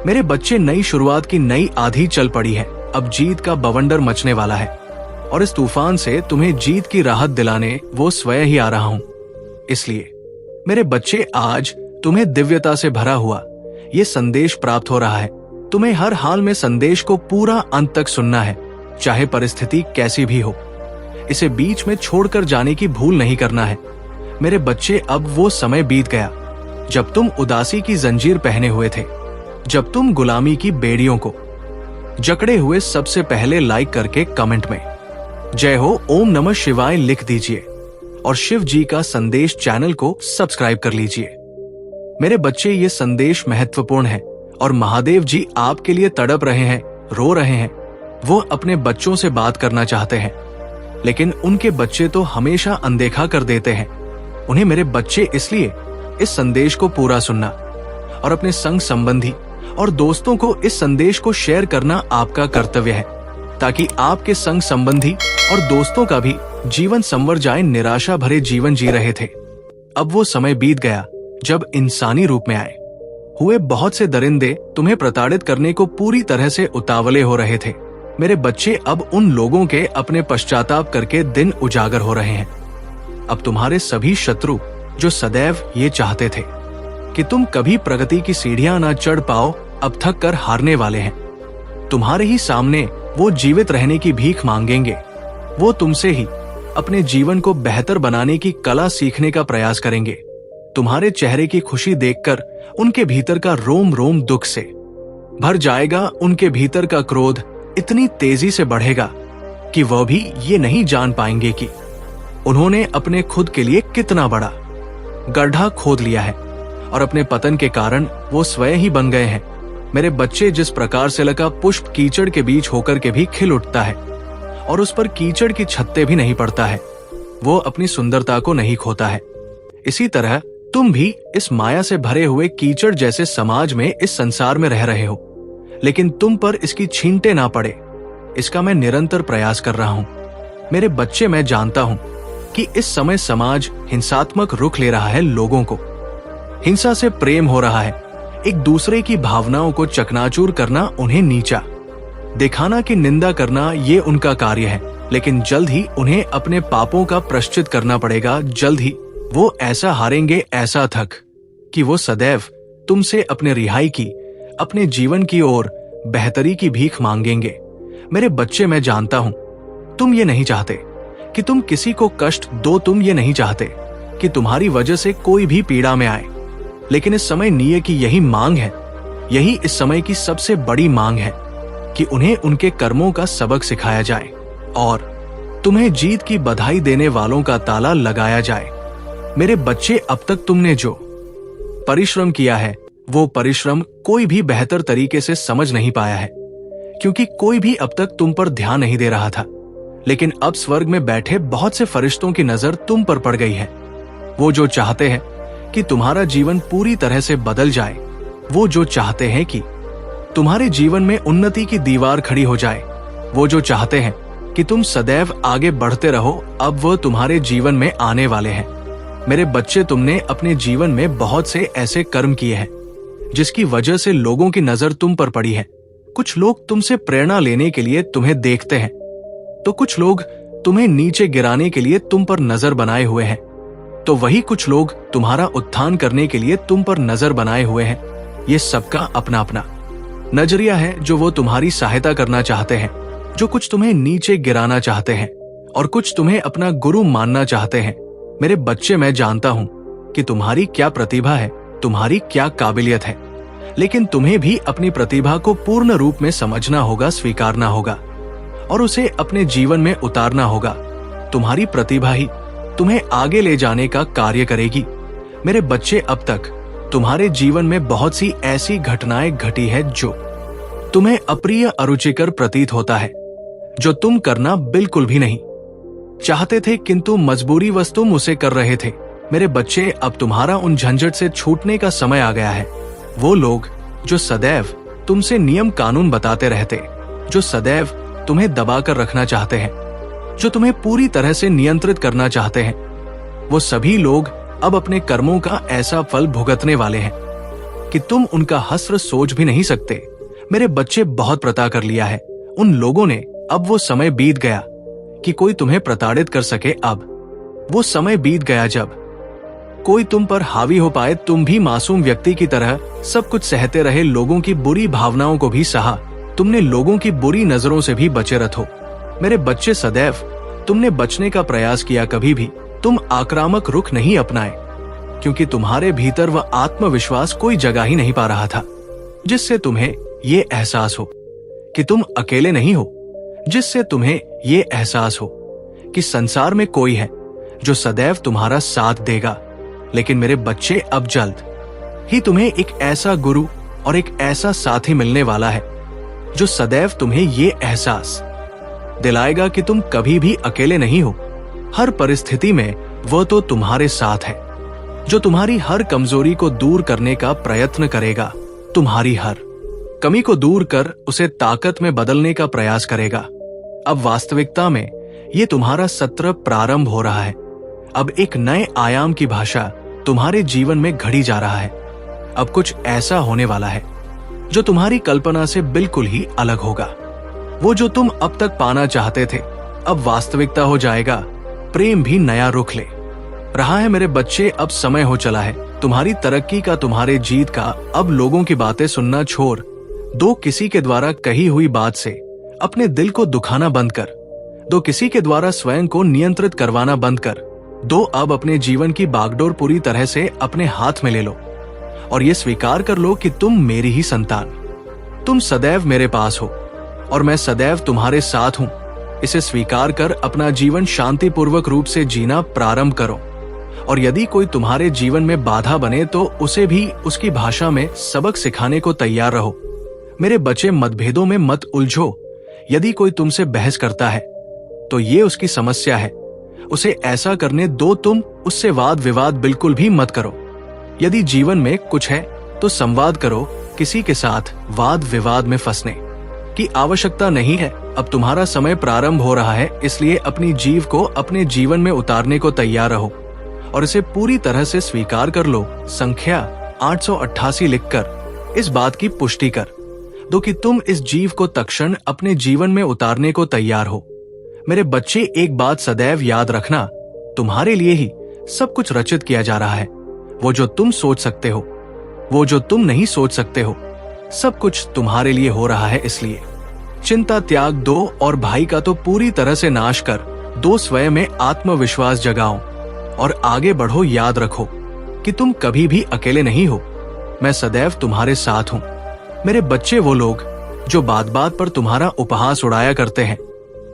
मेरे बच्चे, नई शुरुआत की नई आंधी चल पड़ी है। अब जीत का बवंडर मचने वाला है और इस तूफान से तुम्हें जीत की राहत दिलाने वो स्वयं ही आ रहा हूं। इसलिए मेरे बच्चे, आज तुम्हें दिव्यता से भरा हुआ ये संदेश प्राप्त हो रहा है। तुम्हें हर हाल में संदेश को पूरा अंत तक सुनना है, चाहे परिस्थिति कैसी भी हो। इसे बीच में छोड़कर जाने की भूल नहीं करना है। मेरे बच्चे, अब वो समय बीत गया जब तुम उदासी की जंजीर पहने हुए थे, जब तुम गुलामी की बेड़ियों को जकड़े हुए। सबसे पहले लाइक करके कमेंट में जय हो, ओम नमः शिवाय लिख दीजिए और शिव जी का संदेश चैनल को सब्सक्राइब कर लीजिए। मेरे बच्चे, ये संदेश महत्वपूर्ण है और महादेव जी आपके लिए तड़प रहे हैं, रो रहे हैं। वो अपने बच्चों से बात करना चाहते हैं, लेकिन उनके बच्चे तो हमेशा अनदेखा कर देते हैं उन्हें। मेरे बच्चे, इसलिए इस संदेश को पूरा सुनना और अपने संग संबंधी और दोस्तों को इस संदेश को शेयर करना आपका कर्तव्य है, ताकि आपके संग संबंधी और दोस्तों का भी जीवन संवर जाए। निराशा भरे जीवन जी रहे थे, अब वो समय बीत गया जब इंसानी रूप में आए हुए बहुत से दरिंदे तुम्हें प्रताड़ित करने को पूरी तरह से उतावले हो रहे थे। मेरे बच्चे, अब उन लोगों के अपने पश्चाताप करके दिन उजागर हो रहे हैं। अब तुम्हारे सभी शत्रु जो सदैव ये चाहते थे कि तुम कभी प्रगति की सीढ़ियां ना चढ़ पाओ, अब थक कर हारने वाले हैं। तुम्हारे ही सामने वो जीवित रहने की भीख मांगेंगे। वो तुमसे ही अपने जीवन को बेहतर बनाने की कला सीखने का प्रयास करेंगे। तुम्हारे चेहरे की खुशी देखकर उनके भीतर का रोम रोम दुख से भर जाएगा। उनके भीतर का क्रोध इतनी तेजी से बढ़ेगा कि वह भी ये नहीं जान पाएंगे कि उन्होंने अपने खुद के लिए कितना बड़ा गड्ढा खोद लिया है और अपने पतन के कारण वो स्वयं ही बन गए हैं। मेरे बच्चे, जिस प्रकार से लगा पुष्प कीचड़ के बीच होकर के भी खिल उठता है और उस पर कीचड़ की छत्ते भी नहीं पड़ता है, वो अपनी सुंदरता को नहीं खोता है। इसी तरह तुम भी इस माया से भरे हुए कीचड़ जैसे समाज में, इस संसार में रह रहे हो, लेकिन तुम पर इसकी छींटे ना पड़े, इसका मैं निरंतर प्रयास कर रहा हूं। मेरे बच्चे, मैं जानता हूं कि इस समय समाज हिंसात्मक रुख ले रहा है। लोगों को हिंसा से प्रेम हो रहा है। एक दूसरे की भावनाओं को चकनाचूर करना, उन्हें नीचा दिखाना की निंदा करना, ये उनका कार्य है। लेकिन जल्द ही उन्हें अपने पापों का प्रायश्चित करना पड़ेगा। जल्द ही वो ऐसा हारेंगे, ऐसा थक कि वो सदैव तुमसे अपने रिहाई की, अपने जीवन की ओर बेहतरी की भीख मांगेंगे। मेरे बच्चे, मैं जानता हूं तुम ये नहीं चाहते कि तुम किसी को कष्ट दो। तुम ये नहीं चाहते कि तुम्हारी वजह से कोई भी पीड़ा में आए। लेकिन इस समय नीय की यही मांग है, यही इस समय की सबसे बड़ी मांग है कि उन्हें उनके कर्मों का सबक सिखाया जाए और तुम्हें जीत की बधाई देने वालों का ताला लगाया जाए। मेरे बच्चे, अब तक तुमने जो परिश्रम किया है, वो परिश्रम कोई भी बेहतर तरीके से समझ नहीं पाया है, क्योंकि कोई भी अब तक तुम पर ध्यान नहीं दे रहा था। लेकिन अब स्वर्ग में बैठे बहुत से फरिश्तों की नजर तुम पर पड़ गई है। वो जो चाहते हैं कि तुम्हारा जीवन पूरी तरह से बदल जाए, वो जो चाहते हैं कि तुम्हारे जीवन में उन्नति की दीवार खड़ी हो जाए, वो जो चाहते हैं कि तुम सदैव आगे बढ़ते रहो, अब वो तुम्हारे जीवन में आने वाले हैं। मेरे बच्चे, तुमने अपने जीवन में बहुत से ऐसे कर्म किए हैं जिसकी वजह से लोगों की नजर तुम पर पड़ी है। कुछ लोग तुमसे प्रेरणा लेने के लिए तुम्हें देखते हैं, तो कुछ लोग तुम्हें नीचे गिराने के लिए तुम पर नजर बनाए हुए हैं, तो वही कुछ लोग तुम्हारा उत्थान करने के लिए तुम पर नजर बनाए हुए हैं। ये सबका अपना अपना नजरिया है, जो वो तुम्हारी सहायता करना चाहते हैं, जो कुछ तुम्हें नीचे गिराना चाहते हैं और कुछ तुम्हें अपना गुरु मानना चाहते हैं। मेरे बच्चे, मैं जानता हूं कि तुम्हारी क्या प्रतिभा है, तुम्हारी क्या काबिलियत है, लेकिन तुम्हें भी अपनी प्रतिभा को पूर्ण रूप में समझना होगा, स्वीकारना होगा और उसे अपने जीवन में उतारना होगा। तुम्हारी प्रतिभा ही तुम्हें आगे ले जाने का कार्य करेगी। मेरे बच्चे, अब तक तुम्हारे जीवन में बहुत सी ऐसी घटनाएं घटी है जो तुम्हें अप्रिय, अरुचिकर प्रतीत होता है, जो तुम करना बिल्कुल भी नहीं चाहते थे, किंतु मजबूरीवश तुम उसे कर रहे थे। मेरे बच्चे, अब तुम्हारा उन झंझट से छूटने का समय आ गया है। वो लोग जो सदैव तुमसे नियम कानून बताते रहते, जो सदैव तुम्हें दबाकर रखना चाहते हैं, जो तुम्हें पूरी तरह से नियंत्रित करना चाहते हैं, वो सभी लोग अब अपने कर्मों का ऐसा फल भुगतने वाले हैं कि तुम उनका हस्र सोच भी नहीं सकते। मेरे बच्चे बहुत प्रता कर लिया है उन लोगों ने। अब वो समय बीत गया कि कोई तुम्हें प्रताड़ित कर सके। अब वो समय बीत गया जब कोई तुम पर हावी हो पाए। तुम भी मासूम व्यक्ति की तरह सब कुछ सहते रहे, लोगों की बुरी भावनाओं को भी सहा। तुमने लोगों की बुरी नजरों से भी बचे रहो। मेरे बच्चे, सदैव तुमने बचने का प्रयास किया। कभी भी तुम आक्रामक रुख नहीं अपनाए, क्योंकि तुम्हारे भीतर वह आत्मविश्वास कोई जगह ही नहीं पा रहा था जिससे तुम्हें ये एहसास हो कि तुम अकेले नहीं हो, जिससे तुम्हें ये एहसास हो कि संसार में कोई है जो सदैव तुम्हारा साथ देगा। लेकिन मेरे बच्चे, अब जल्द ही तुम्हें एक ऐसा गुरु और एक ऐसा साथी मिलने वाला है जो सदैव तुम्हें ये एहसास दिलाएगा कि तुम कभी भी अकेले नहीं हो। हर परिस्थिति में वह तो तुम्हारे साथ है, जो तुम्हारी हर कमजोरी को दूर करने का प्रयत्न करेगा, तुम्हारी हर कमी को दूर कर उसे ताकत में बदलने का प्रयास करेगा। अब वास्तविकता में ये तुम्हारा सत्र प्रारंभ हो रहा है। अब एक नए आयाम की भाषा तुम्हारे जीवन में घड़ी जा रहा है। अब कुछ ऐसा होने वाला है जो तुम्हारी कल्पना से बिल्कुल ही अलग होगा। वो जो तुम अब तक पाना चाहते थे अब वास्तविकता हो जाएगा। प्रेम भी नया रुख ले रहा है। मेरे बच्चे, अब समय हो चला है तुम्हारी तरक्की का, तुम्हारे जीत का। अब लोगों की बातें सुनना छोड़ दो। किसी के द्वारा कही हुई बात से अपने दिल को दुखाना बंद कर दो। किसी के द्वारा स्वयं को नियंत्रित करवाना बंद कर दो। अब अपने जीवन की बागडोर पूरी तरह से अपने हाथ में ले लो और ये स्वीकार कर लो कि तुम मेरी ही संतान। तुम सदैव मेरे पास हो और मैं सदैव तुम्हारे साथ हूं। इसे स्वीकार कर अपना जीवन शांतिपूर्वक रूप से जीना प्रारंभ करो। और यदि कोई तुम्हारे जीवन में बाधा बने तो उसे भी उसकी भाषा में सबक सिखाने को तैयार रहो। मेरे बच्चे, मतभेदों में मत उलझो। यदि कोई तुमसे बहस करता है तो ये उसकी समस्या है, उसे ऐसा करने दो। तुम उससे वाद विवाद बिल्कुल भी मत करो। यदि जीवन में कुछ है तो संवाद करो। किसी के साथ वाद विवाद में फंसने की आवश्यकता नहीं है। अब तुम्हारा समय प्रारंभ हो रहा है, इसलिए अपनी जीव को अपने जीवन में उतारने को तैयार रहो और इसे पूरी तरह से स्वीकार कर लो। संख्या 888 लिखकर इस बात की पुष्टि कर दो कि तुम इस जीव को तत्क्षण अपने जीवन में उतारने को तैयार हो। मेरे बच्चे, एक बात सदैव याद रखना, तुम्हारे लिए ही सब कुछ रचित किया जा रहा है। वो जो तुम सोच सकते हो, वो जो तुम नहीं सोच सकते हो, सब कुछ तुम्हारे लिए हो रहा है। इसलिए चिंता त्याग दो और भाई का तो पूरी तरह से नाश कर दो। स्वयं में आत्मविश्वास जगाओ और आगे बढ़ो। याद रखो कि तुम कभी भी अकेले नहीं हो, मैं सदैव तुम्हारे साथ हूं। मेरे बच्चे, वो लोग जो बात बात पर तुम्हारा उपहास उड़ाया करते हैं,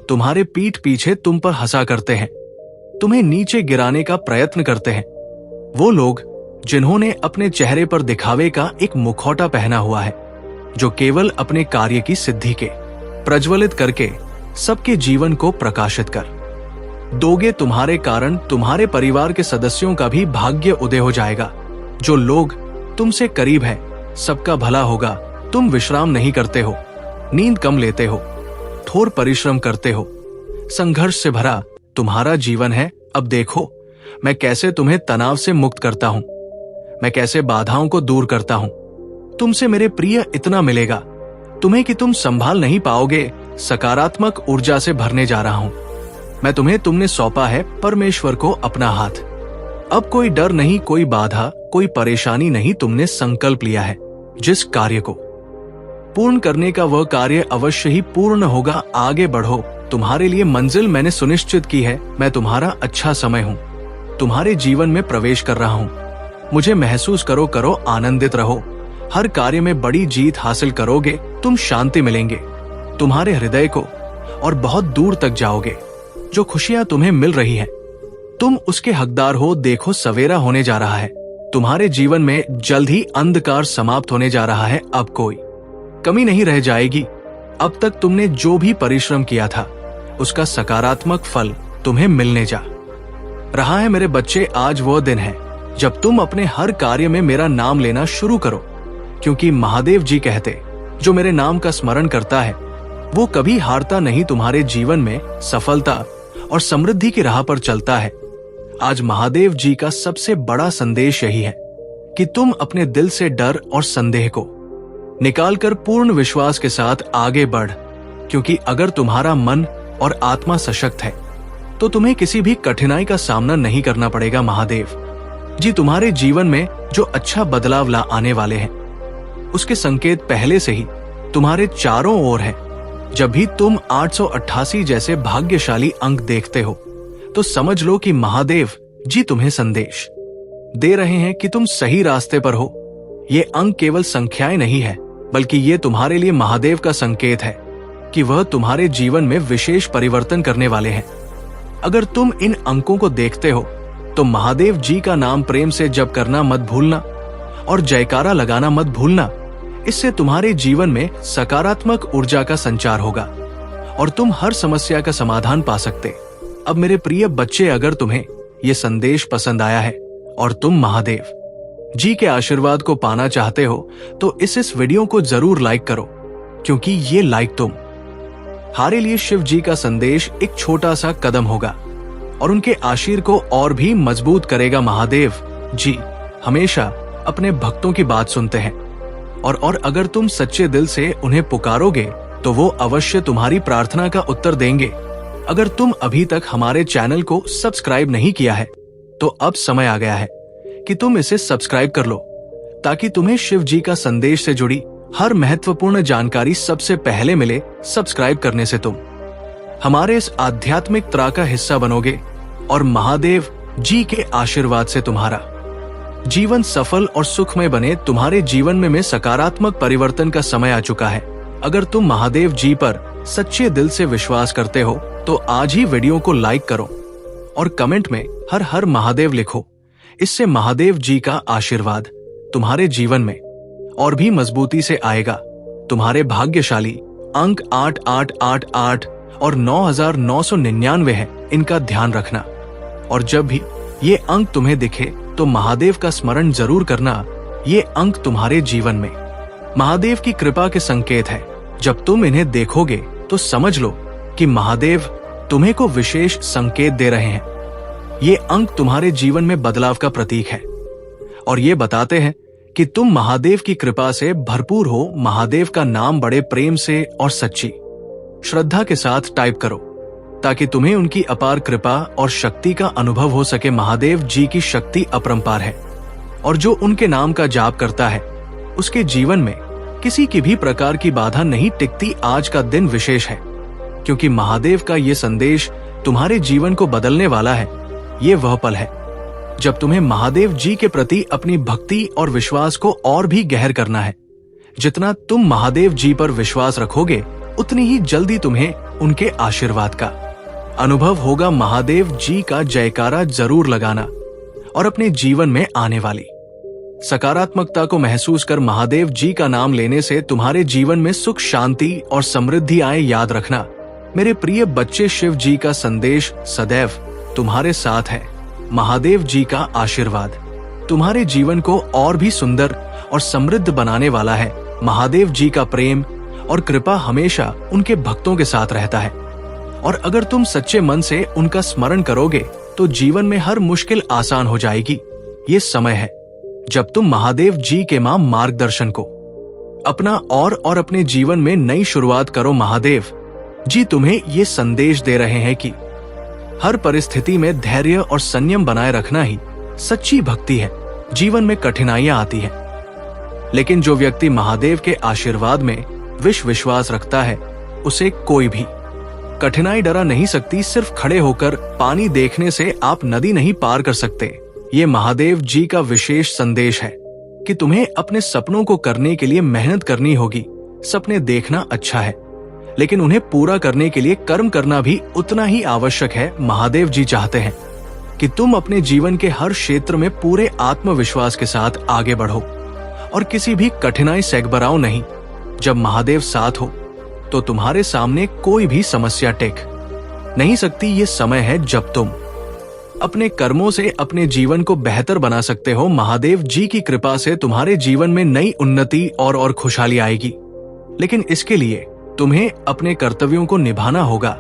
तुम्हारे पीठ पीछे तुम पर हंसा करते हैं, तुम्हें नीचे गिराने का प्रयत्न करते हैं, वो लोग जिन्होंने अपने चेहरे पर दिखावे का एक मुखौटा पहना हुआ है, जो केवल अपने कार्य की सिद्धि के प्रज्वलित करके सबके जीवन को प्रकाशित कर दोगे। तुम्हारे कारण तुम्हारे परिवार के सदस्यों का भी भाग्य उदय हो जाएगा। जो लोग तुमसे करीब हैं, सबका भला होगा। तुम विश्राम नहीं करते हो, नींद कम लेते हो, कठोर परिश्रम करते हो, संघर्ष से भरा तुम्हारा जीवन है। अब देखो मैं कैसे तुम्हें तनाव से मुक्त करता हूं, मैं कैसे बाधाओं को दूर करता हूं। तुमसे मेरे प्रिय इतना मिलेगा तुम्हें कि तुम संभाल नहीं पाओगे। सकारात्मक ऊर्जा से भरने जा रहा हूं मैं तुम्हें। तुमने सौंपा है परमेश्वर को अपना हाथ। अब कोई डर नहीं, कोई बाधा, कोई परेशानी नहीं। तुमने संकल्प लिया है जिस कार्य को पूर्ण करने का, वह कार्य अवश्य ही पूर्ण होगा। आगे बढ़ो, तुम्हारे लिए मंजिल मैंने सुनिश्चित की है। मैं तुम्हारा अच्छा समय हूँ, तुम्हारे जीवन में प्रवेश कर रहा हूँ। मुझे महसूस करो, आनंदित रहो। हर कार्य में बड़ी जीत हासिल करोगे। तुम शांति मिलेंगे तुम्हारे हृदय को और बहुत दूर तक जाओगे। जो खुशियां तुम्हें मिल रही हैं, तुम उसके हकदार हो। देखो सवेरा होने जा रहा है। तुम्हारे जीवन में जल्द ही अंधकार समाप्त होने जा रहा है। अब कोई कमी नहीं रह जाएगी। अब तक तुमने जो भी परिश्रम किया था, उसका सकारात्मक फल तुम्हें मिलने जा रहा है। मेरे बच्चे, आज वो दिन है जब तुम अपने हर कार्य में मेरा नाम लेना शुरू करो, क्योंकि महादेव जी कहते, जो मेरे नाम का स्मरण करता है वो कभी हारता नहीं। तुम्हारे जीवन में सफलता और समृद्धि की राह पर चलता है। आज महादेव जी का सबसे बड़ा संदेश यही है कि तुम अपने दिल से डर और संदेह को निकालकर पूर्ण विश्वास के साथ आगे बढ़, क्योंकि अगर तुम्हारा मन और आत्मा सशक्त है तो तुम्हें किसी भी कठिनाई का सामना नहीं करना पड़ेगा। महादेव जी तुम्हारे जीवन में जो अच्छा बदलाव ला आने वाले हैं उसके संकेत पहले से ही तुम्हारे चारों ओर है। जब भी तुम 888 जैसे भाग्यशाली अंक देखते हो तो समझ लो कि महादेव जी तुम्हें संदेश दे रहे हैं कि तुम सही रास्ते पर हो। ये अंक केवल संख्याएं नहीं है, बल्कि ये तुम्हारे लिए महादेव का संकेत है कि वह तुम्हारे जीवन में विशेष परिवर्तन करने वाले हैं। अगर तुम इन अंकों को देखते हो तो महादेव जी का नाम प्रेम से जप करना मत भूलना और जयकारा लगाना मत भूलना। इससे तुम्हारे जीवन में सकारात्मक ऊर्जा का संचार होगा और तुम हर समस्या का समाधान पा सकते। अब मेरे प्रिय बच्चे, अगर तुम्हें ये संदेश पसंद आया है और तुम महादेव जी के आशीर्वाद को पाना चाहते हो तो इस वीडियो को जरूर लाइक करो, क्योंकि ये लाइक तुम्हारे लिए शिव जी का संदेश एक छोटा सा कदम होगा और उनके आशीर्वाद को और भी मजबूत करेगा। महादेव जी हमेशा अपने भक्तों की बात सुनते हैं और अगर तुम सच्चे दिल से उन्हें पुकारोगे तो वो अवश्य तुम्हारी प्रार्थना का उत्तर देंगे। अगर तुम अभी तक हमारे चैनल को सब्सक्राइब नहीं किया है तो अब समय आ गया है कि तुम इसे सब्सक्राइब कर लो, ताकि तुम्हें शिव जी का संदेश से जुड़ी हर महत्वपूर्ण जानकारी सबसे पहले मिले। सब्सक्राइब करने से तुम हमारे इस आध्यात्मिक त्रा का हिस्सा बनोगे और महादेव जी के आशीर्वाद से तुम्हारा जीवन सफल और सुखमय बने। तुम्हारे जीवन में सकारात्मक परिवर्तन का समय आ चुका है। अगर तुम महादेव जी पर सच्चे दिल से विश्वास करते हो तो आज ही वीडियो को लाइक करो और कमेंट में हर हर महादेव लिखो। इससे महादेव जी का आशीर्वाद तुम्हारे जीवन में और भी मजबूती से आएगा। तुम्हारे भाग्यशाली अंक 8888 और 9999 है, इनका ध्यान रखना। और जब भी ये अंक तुम्हें दिखे तो महादेव का स्मरण जरूर करना। ये अंक तुम्हारे जीवन में महादेव की कृपा के संकेत है। जब तुम इन्हें देखोगे तो समझ लो कि महादेव तुम्हें को विशेष संकेत दे रहे हैं। ये अंक तुम्हारे जीवन में बदलाव का प्रतीक है और ये बताते हैं कि तुम महादेव की कृपा से भरपूर हो। महादेव का नाम बड़े प्रेम से और सच्ची श्रद्धा के साथ टाइप करो, ताकि तुम्हें उनकी अपार कृपा और शक्ति का अनुभव हो सके। महादेव जी की शक्ति अपरंपार है और जो उनके नाम का जाप करता है उसके जीवन में किसी की भी प्रकार की बाधा नहीं टिकती। आज का दिन विशेष है क्योंकि महादेव का ये संदेश तुम्हारे जीवन को बदलने वाला है। ये वह पल है जब तुम्हें महादेव जी के प्रति अपनी भक्ति और विश्वास को और भी गहर करना है। जितना तुम महादेव जी पर विश्वास रखोगे उतनी ही जल्दी तुम्हें उनके आशीर्वाद का अनुभव होगा। महादेव जी का जयकारा जरूर लगाना और अपने जीवन में आने वाली सकारात्मकता को महसूस कर महादेव जी का नाम लेने से तुम्हारे जीवन में सुख, शांति और समृद्धि आए। याद रखना मेरे प्रिय बच्चे, शिव जी का संदेश सदैव तुम्हारे साथ है। महादेव जी का आशीर्वाद तुम्हारे जीवन को और भी सुंदर और समृद्ध बनाने वाला है। महादेव जी का प्रेम और कृपा हमेशा उनके भक्तों के साथ रहता है और अगर तुम सच्चे मन से उनका स्मरण करोगे तो जीवन में हर मुश्किल आसान हो जाएगी। ये समय है जब तुम महादेव जी के मार्गदर्शन को अपना और अपने जीवन में नई शुरुआत करो। महादेव जी तुम्हें ये संदेश दे रहे हैं कि हर परिस्थिति में धैर्य और संयम बनाए रखना ही सच्ची भक्ति है। जीवन में कठिनाइयां आती हैं, लेकिन जो व्यक्ति महादेव के आशीर्वाद में विश्वास रखता है उसे कोई भी कठिनाई डरा नहीं सकती। सिर्फ खड़े होकर पानी देखने से आप नदी नहीं पार कर सकते। ये महादेव जी का विशेष संदेश है कि तुम्हें अपने सपनों को करने के लिए मेहनत करनी होगी। सपने देखना अच्छा है, लेकिन उन्हें पूरा करने के लिए कर्म करना भी उतना ही आवश्यक है। महादेव जी चाहते हैं कि तुम अपने जीवन के हर क्षेत्र में पूरे आत्मविश्वास के साथ आगे बढ़ो और किसी भी कठिनाई से घबराओ नहीं। जब महादेव साथ हो तो तुम्हारे सामने कोई भी समस्या टिक नहीं सकती। ये समय है जब तुम अपने कर्मों से अपने जीवन को बेहतर बना सकते हो। महादेव जी की कृपा से तुम्हारे जीवन में नई उन्नति और खुशहाली आएगी, लेकिन इसके लिए तुम्हें अपने कर्तव्यों को निभाना होगा।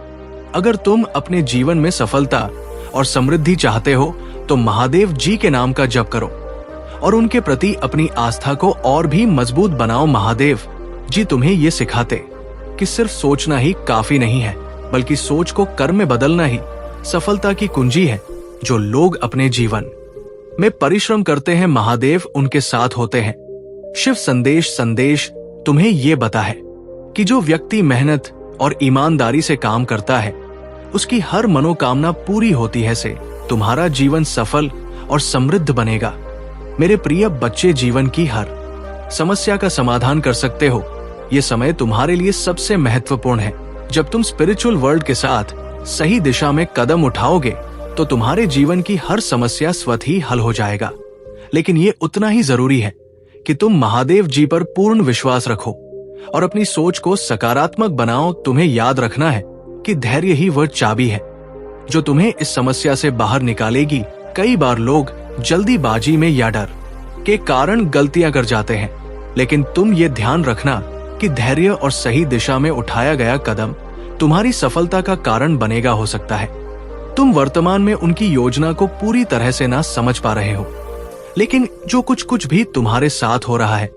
अगर तुम अपने जीवन में सफलता और समृद्धि चाहते हो तो महादेव जी के नाम का जप करो और उनके प्रति अपनी आस्था को और भी मजबूत बनाओ। महादेव जी तुम्हें ये सिखाते कि सिर्फ सोचना ही काफी नहीं है, बल्कि सोच को कर्म में बदलना ही सफलता की कुंजी है। जो लोग अपने जीवन में परिश्रम करते हैं, महादेव उनके साथ होते हैं। शिव संदेश तुम्हें ये बता है कि जो व्यक्ति मेहनत और ईमानदारी से काम करता है, उसकी हर मनोकामना पूरी होती है। से तुम्हारा जीवन सफल और समृद्ध बनेगा। मेरे प्रिय बच्चे, जीवन की हर समस्या का समाधान कर सकते हो। ये समय तुम्हारे लिए सबसे महत्वपूर्ण है। जब तुम स्पिरिचुअल वर्ल्ड के साथ सही दिशा में कदम उठाओगे तो तुम्हारे जीवन की हर समस्या स्वतः ही हल हो जाएगा। लेकिन ये उतना ही जरूरी है कि तुम महादेव जी पर पूर्ण विश्वास रखो और अपनी सोच को सकारात्मक बनाओ। तुम्हें याद रखना है कि धैर्य ही वह चाबी है जो तुम्हें इस समस्या से बाहर निकालेगी। कई बार लोग जल्दीबाजी में या डर के कारण गलतियां कर जाते हैं, लेकिन तुम ये ध्यान रखना कि धैर्य और सही दिशा में उठाया गया कदम तुम्हारी सफलता का कारण बनेगा। हो सकता है तुम वर्तमान में उनकी योजना को पूरी तरह से ना समझ पा रहे हो, लेकिन जो कुछ भी तुम्हारे साथ हो रहा है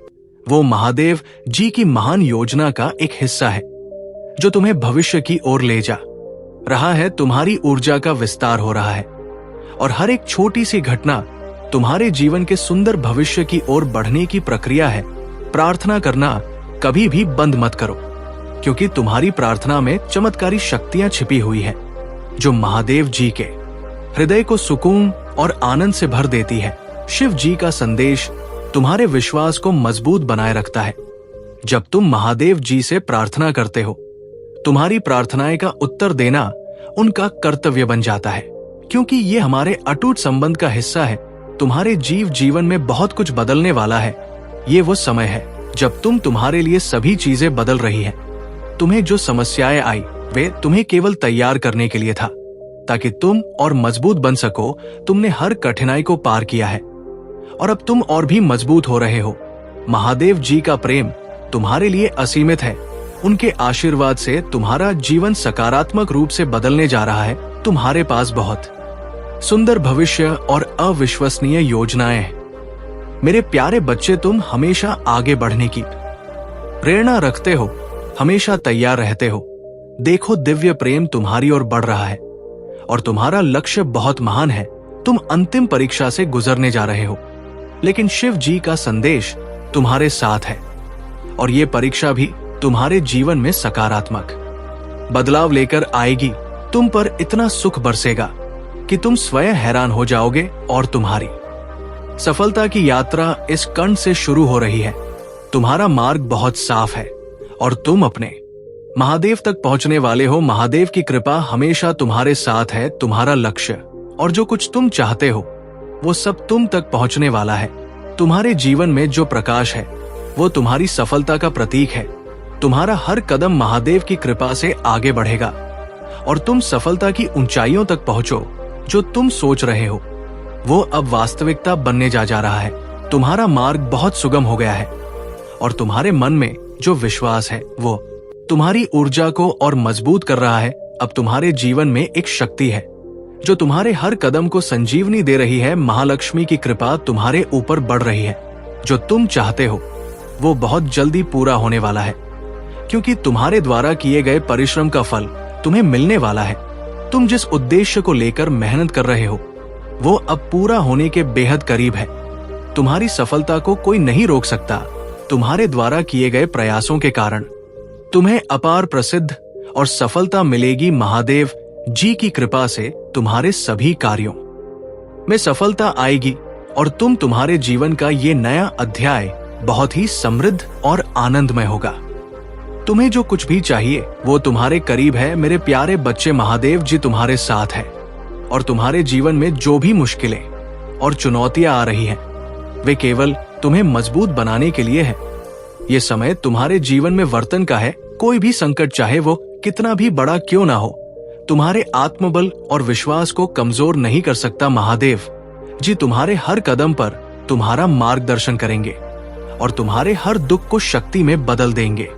वो महादेव जी की महान योजना का एक हिस्सा है जो तुम्हें भविष्य की ओर ले जा रहा है। तुम्हारी ऊर्जा का विस्तार हो रहा है और हर एक छोटी सी घटना तुम्हारे जीवन के सुंदर भविष्य की ओर बढ़ने की प्रक्रिया है। प्रार्थना करना कभी भी बंद मत करो, क्योंकि तुम्हारी प्रार्थना में चमत्कारी शक्तियां छिपी हुई है जो महादेव जी के हृदय को सुकून और आनंद से भर देती है। शिव जी का संदेश तुम्हारे विश्वास को मजबूत बनाए रखता है। जब तुम महादेव जी से प्रार्थना करते हो, तुम्हारी प्रार्थनाएं का उत्तर देना उनका कर्तव्य बन जाता है, क्योंकि ये हमारे अटूट संबंध का हिस्सा है। तुम्हारे जीवन में बहुत कुछ बदलने वाला है। ये वो समय है जब तुम्हारे लिए सभी चीजें बदल रही हैं। तुम्हें जो समस्याएं आई वे तुम्हें केवल तैयार करने के लिए था, ताकि तुम और मजबूत बन सको। तुमने हर कठिनाई को पार किया है और अब तुम और भी मजबूत हो रहे हो। महादेव जी का प्रेम तुम्हारे लिए असीमित है। उनके आशीर्वाद से तुम्हारा जीवन सकारात्मक रूप से बदलने जा रहा है। तुम्हारे पास बहुत सुंदर भविष्य और अविश्वसनीय योजनाएं हैं। मेरे प्यारे बच्चे, तुम हमेशा आगे बढ़ने की प्रेरणा रखते हो, हमेशा तैयार रहते हो। देखो, दिव्य प्रेम तुम्हारी ओर बढ़ रहा है और तुम्हारा लक्ष्य बहुत महान है। तुम अंतिम परीक्षा से गुजरने जा रहे हो, लेकिन शिव जी का संदेश तुम्हारे साथ है और ये परीक्षा भी तुम्हारे जीवन में सकारात्मक बदलाव लेकर आएगी। तुम पर इतना सुख बरसेगा कि तुम स्वयं हैरान हो जाओगे और तुम्हारी सफलता की यात्रा इस कण से शुरू हो रही है। तुम्हारा मार्ग बहुत साफ है और तुम अपने महादेव तक पहुंचने वाले हो। महादेव की कृपा हमेशा तुम्हारे साथ है। तुम्हारा लक्ष्य और जो कुछ तुम चाहते हो वो सब तुम तक पहुंचने वाला है। तुम्हारे जीवन में जो प्रकाश है वो तुम्हारी सफलता का प्रतीक है। तुम्हारा हर कदम महादेव की कृपा से आगे बढ़ेगा और तुम सफलता की ऊंचाइयों तक पहुंचो। जो तुम सोच रहे हो वो अब वास्तविकता बनने जा रहा है। तुम्हारा मार्ग बहुत सुगम हो गया है और तुम्हारे मन में जो विश्वास है वो तुम्हारी ऊर्जा को और मजबूत कर रहा है। अब तुम्हारे जीवन में एक शक्ति है जो तुम्हारे हर कदम को संजीवनी दे रही है। महालक्ष्मी की कृपा तुम्हारे ऊपर बढ़ रही है। जो तुम चाहते हो वो बहुत जल्दी पूरा होने वाला है, क्योंकि तुम्हारे द्वारा किए गए परिश्रम का फल तुम्हें मिलने वाला है। तुम जिस उद्देश्य को लेकर मेहनत कर रहे हो वो अब पूरा होने के बेहद करीब है। तुम्हारी सफलता को कोई नहीं रोक सकता। तुम्हारे द्वारा किए गए प्रयासों के कारण तुम्हें अपार प्रसिद्ध और सफलता मिलेगी। महादेव जी की कृपा से तुम्हारे सभी कार्यों में सफलता आएगी और तुम्हारे जीवन का ये नया अध्याय बहुत ही समृद्ध और आनंदमय होगा। तुम्हें जो कुछ भी चाहिए वो तुम्हारे करीब है। मेरे प्यारे बच्चे, महादेव जी तुम्हारे साथ है और तुम्हारे जीवन में जो भी मुश्किलें और चुनौतियां आ रही हैं वे केवल तुम्हें मजबूत बनाने के लिए है। ये समय तुम्हारे जीवन में वर्तन का है। कोई भी संकट, चाहे वो कितना भी बड़ा क्यों ना हो, तुम्हारे आत्मबल और विश्वास को कमजोर नहीं कर सकता। महादेव जी तुम्हारे हर कदम पर तुम्हारा मार्गदर्शन करेंगे और तुम्हारे हर दुख को शक्ति में बदल देंगे।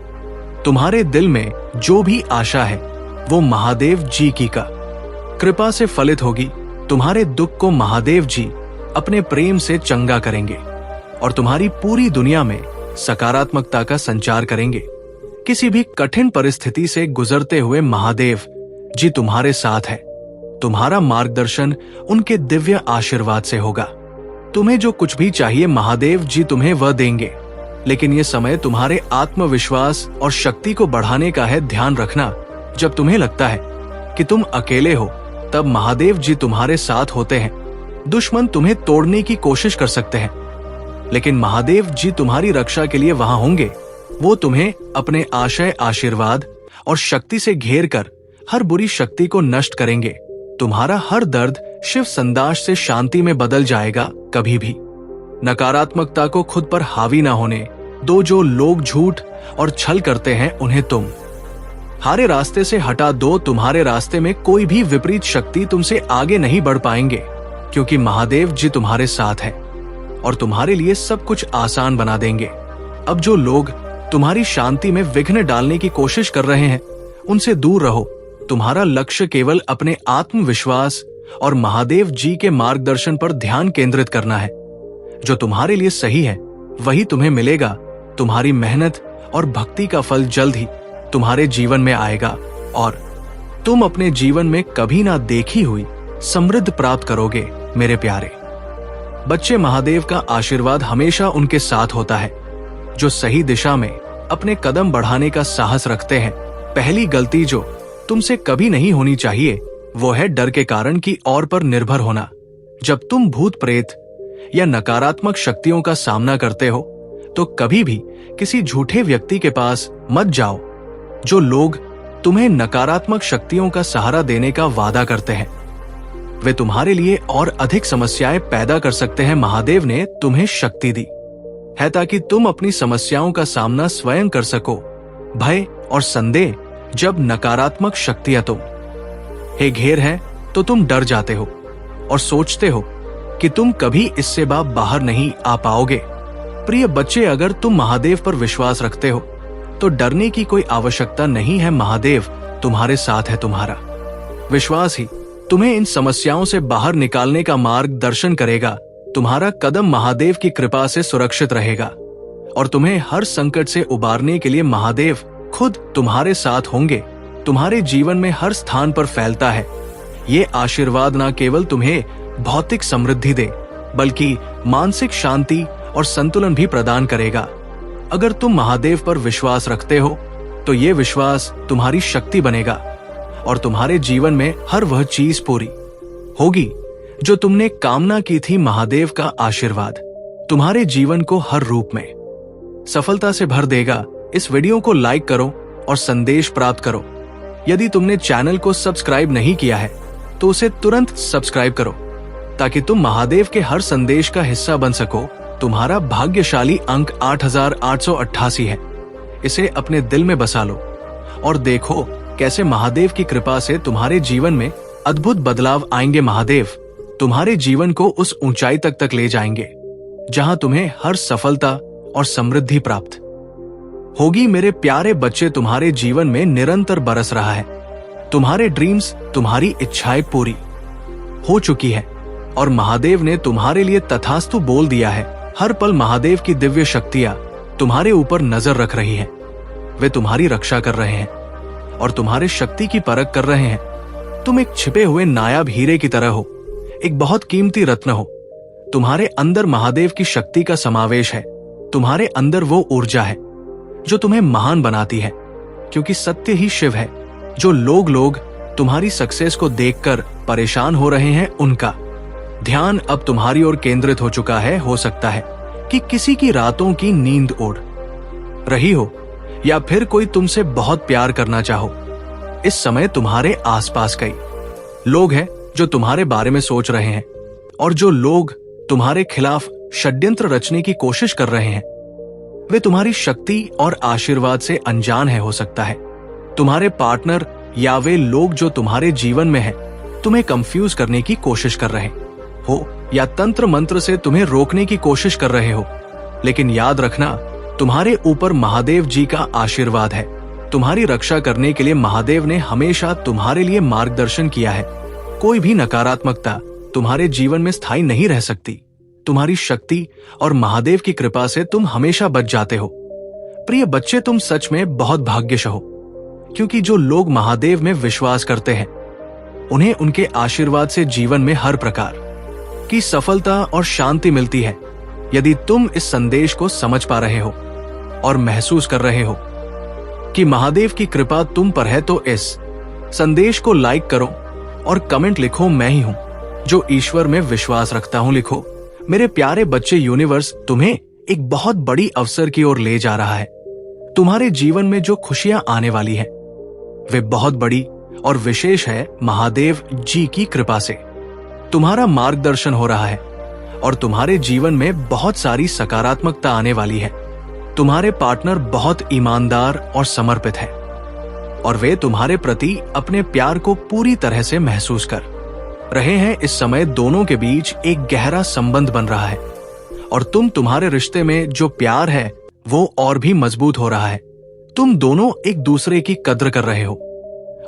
तुम्हारे दिल में जो भी आशा है वो महादेव जी की कृपा से फलित होगी। तुम्हारे दुख को महादेव जी अपने प्रेम से चंगा करेंगे और तुम्हारी पूरी दुनिया में सकारात्मकता का संचार करेंगे। किसी भी कठिन परिस्थिति से गुजरते हुए महादेव जी तुम्हारे साथ है। तुम्हारा मार्गदर्शन उनके दिव्य आशीर्वाद से होगा। तुम्हें जो कुछ भी चाहिए महादेव जी तुम्हें वह देंगे, लेकिन ये समय तुम्हारे आत्मविश्वास और शक्ति को बढ़ाने का है। ध्यान रखना, जब तुम्हें लगता है कि तुम अकेले हो, तब महादेव जी तुम्हारे साथ होते हैं। दुश्मन तुम्हें तोड़ने की कोशिश कर सकते हैं, लेकिन महादेव जी तुम्हारी रक्षा के लिए वहां होंगे। वो तुम्हें अपने आशय, आशीर्वाद और शक्ति से घेर कर हर बुरी शक्ति को नष्ट करेंगे। तुम्हारा हर दर्द शिव संदाश से शांति में बदल जाएगा। कभी भी नकारात्मकता को खुद पर हावी ना होने दो। जो लोग झूठ और छल करते हैं उन्हें तुम हारे रास्ते से हटा दो। तुम्हारे रास्ते में कोई भी विपरीत शक्ति तुमसे आगे नहीं बढ़ पाएंगे, क्योंकि महादेव जी तुम्हारे साथ है और तुम्हारे लिए सब कुछ आसान बना देंगे। अब जो लोग तुम्हारी शांति में विघ्न डालने की कोशिश कर रहे हैं, उनसे दूर रहो। तुम्हारा लक्ष्य केवल अपने आत्मविश्वास और महादेव जी के मार्गदर्शन पर ध्यान केंद्रित करना है। जो तुम्हारे लिए सही है वही तुम्हें मिलेगा। तुम्हारी मेहनत और भक्ति का फल जल्द ही तुम्हारे जीवन में आएगा और तुम अपने जीवन में कभी ना देखी हुई समृद्धि प्राप्त करोगे। मेरे प्यारे बच्चे, महादेव का आशीर्वाद हमेशा उनके साथ होता है जो सही दिशा में अपने कदम बढ़ाने का साहस रखते हैं। पहली गलती जो तुमसे कभी नहीं होनी चाहिए वो है डर के कारण की और पर निर्भर होना। जब तुम भूत प्रेत या नकारात्मक शक्तियों का सामना करते हो तो कभी भी किसी झूठे व्यक्ति के पास मत जाओ। जो लोग तुम्हें नकारात्मक शक्तियों का सहारा देने का वादा करते हैं, वे तुम्हारे लिए और अधिक समस्याएं पैदा कर सकते हैं। महादेव ने तुम्हें शक्ति दी है ताकि तुम अपनी समस्याओं का सामना स्वयं कर सको। भय और संदेह जब नकारात्मक शक्तियां हे घेर है तो तुम डर जाते हो और सोचते हो कि तुम कभी इससे बाहर नहीं आ पाओगे। प्रिय बच्चे, अगर तुम महादेव पर विश्वास रखते हो तो डरने की कोई आवश्यकता नहीं है। महादेव तुम्हारे साथ है। तुम्हारा विश्वास ही तुम्हें इन समस्याओं से बाहर निकालने का मार्गदर्शन करेगा। तुम्हारा कदम महादेव की कृपा से सुरक्षित रहेगा और तुम्हें हर संकट से उबारने के लिए महादेव खुद तुम्हारे साथ होंगे। तुम्हारे जीवन में हर स्थान पर फैलता है। ये आशीर्वाद न केवल तुम्हें भौतिक समृद्धि दे, बल्कि मानसिक शांति और संतुलन भी प्रदान करेगा। अगर तुम महादेव पर विश्वास रखते हो तो ये विश्वास तुम्हारी शक्ति बनेगा और तुम्हारे जीवन में हर वह चीज पूरी होगी जो तुमने कामना की थी। महादेव का आशीर्वाद तुम्हारे जीवन को हर रूप में सफलता से भर देगा। इस वीडियो को लाइक करो और संदेश प्राप्त करो। यदि तुमने चैनल को सब्सक्राइब नहीं किया है तो उसे तुरंत सब्सक्राइब करो ताकि तुम महादेव के हर संदेश का हिस्सा बन सको। तुम्हारा भाग्यशाली अंक 8888 है। इसे अपने दिल में बसा लो और देखो कैसे महादेव की कृपा से तुम्हारे जीवन में अद्भुत बदलाव आएंगे। महादेव तुम्हारे जीवन को उस ऊंचाई तक ले जाएंगे जहां तुम्हें हर सफलता और समृद्धि प्राप्त होगी। मेरे प्यारे बच्चे, तुम्हारे जीवन में निरंतर बरस रहा है। तुम्हारे ड्रीम्स, तुम्हारी इच्छाएं पूरी हो चुकी है और महादेव ने तुम्हारे लिए तथास्तु बोल दिया है। हर पल महादेव की दिव्य शक्तियां तुम्हारे ऊपर नजर रख रही हैं। वे तुम्हारी रक्षा कर रहे हैं और तुम्हारे शक्ति की परख कर रहे हैं। तुम एक छिपे हुए नायाब हीरे की तरह हो, एक बहुत कीमती रत्न हो। तुम्हारे अंदर महादेव की शक्ति का समावेश है। तुम्हारे अंदर वो ऊर्जा है जो तुम्हें महान बनाती है, क्योंकि सत्य ही शिव है। जो लोग तुम्हारी सक्सेस को देखकर परेशान हो रहे हैं, उनका ध्यान अब तुम्हारी ओर केंद्रित हो चुका है। हो सकता है कि किसी की रातों की नींद उड़ रही हो या फिर कोई तुमसे बहुत प्यार करना चाहो। इस समय तुम्हारे आसपास कई लोग हैं जो तुम्हारे बारे में सोच रहे हैं और जो लोग तुम्हारे खिलाफ षड्यंत्र रचने की कोशिश कर रहे हैं, वे तुम्हारी शक्ति और आशीर्वाद से अनजान है। हो सकता है तुम्हारे पार्टनर या वे लोग जो तुम्हारे जीवन में हैं, तुम्हें कंफ्यूज करने की कोशिश कर रहे हो या तंत्र मंत्र से तुम्हें रोकने की कोशिश कर रहे हो। लेकिन याद रखना, तुम्हारे ऊपर महादेव जी का आशीर्वाद है। तुम्हारी रक्षा करने के लिए महादेव ने हमेशा तुम्हारे लिए मार्गदर्शन किया है। कोई भी नकारात्मकता तुम्हारे जीवन में स्थायी नहीं रह सकती। तुम्हारी शक्ति और महादेव की कृपा से तुम हमेशा बच जाते हो। प्रिय बच्चे, तुम सच में बहुत भाग्यशाली हो, क्योंकि जो लोग महादेव में विश्वास करते हैं उन्हें उनके आशीर्वाद से जीवन में हर प्रकार की सफलता और शांति मिलती है। यदि तुम इस संदेश को समझ पा रहे हो और महसूस कर रहे हो कि महादेव की कृपा तुम पर है, तो इस संदेश को लाइक करो और कमेंट लिखो, मैं ही हूं जो ईश्वर में विश्वास रखता हूं। लिखो, मेरे प्यारे बच्चे, यूनिवर्स तुम्हें एक बहुत बड़ी अवसर की ओर ले जा रहा है। तुम्हारे जीवन में जो खुशियां आने वाली हैं वे बहुत बड़ी और विशेष है। महादेव जी की कृपा से तुम्हारा मार्गदर्शन हो रहा है और तुम्हारे जीवन में बहुत सारी सकारात्मकता आने वाली है। तुम्हारे पार्टनर बहुत ईमानदार और समर्पित है और वे तुम्हारे प्रति अपने प्यार को पूरी तरह से महसूस कर रहे हैं। इस समय दोनों के बीच एक गहरा संबंध बन रहा है और तुम्हारे रिश्ते में जो प्यार है वो और भी मजबूत हो रहा है। तुम दोनों एक दूसरे की कद्र कर रहे हो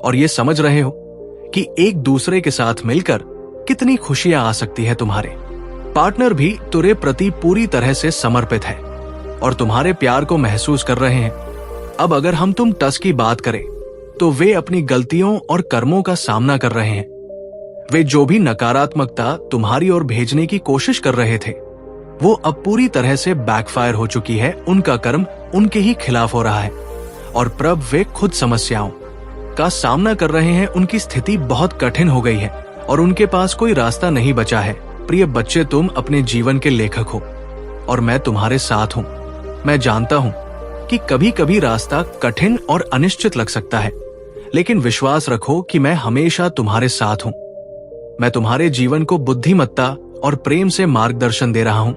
और ये समझ रहे हो कि एक दूसरे के साथ मिलकर कितनी खुशियां आ सकती है। तुम्हारे पार्टनर भी तुम्हारे प्रति पूरी तरह से समर्पित है और तुम्हारे प्यार को महसूस कर रहे हैं। अब अगर हम तुम टस की बात करें तो वे अपनी गलतियों और कर्मों का सामना कर रहे हैं। वे जो भी नकारात्मकता तुम्हारी ओर भेजने की कोशिश कर रहे थे वो अब पूरी तरह से बैकफायर हो चुकी है। उनका कर्म उनके ही खिलाफ हो रहा है और प्रभ वे खुद समस्याओं का सामना कर रहे हैं। उनकी स्थिति बहुत कठिन हो गई है और उनके पास कोई रास्ता नहीं बचा है। प्रिय बच्चे, तुम अपने जीवन के लेखक हो और मैं तुम्हारे साथ हूं। मैं जानता हूं कि कभी कभी रास्ता कठिन और अनिश्चित लग सकता है, लेकिन विश्वास रखो कि मैं हमेशा तुम्हारे साथ हूं। मैं तुम्हारे जीवन को बुद्धिमत्ता और प्रेम से मार्गदर्शन दे रहा हूं।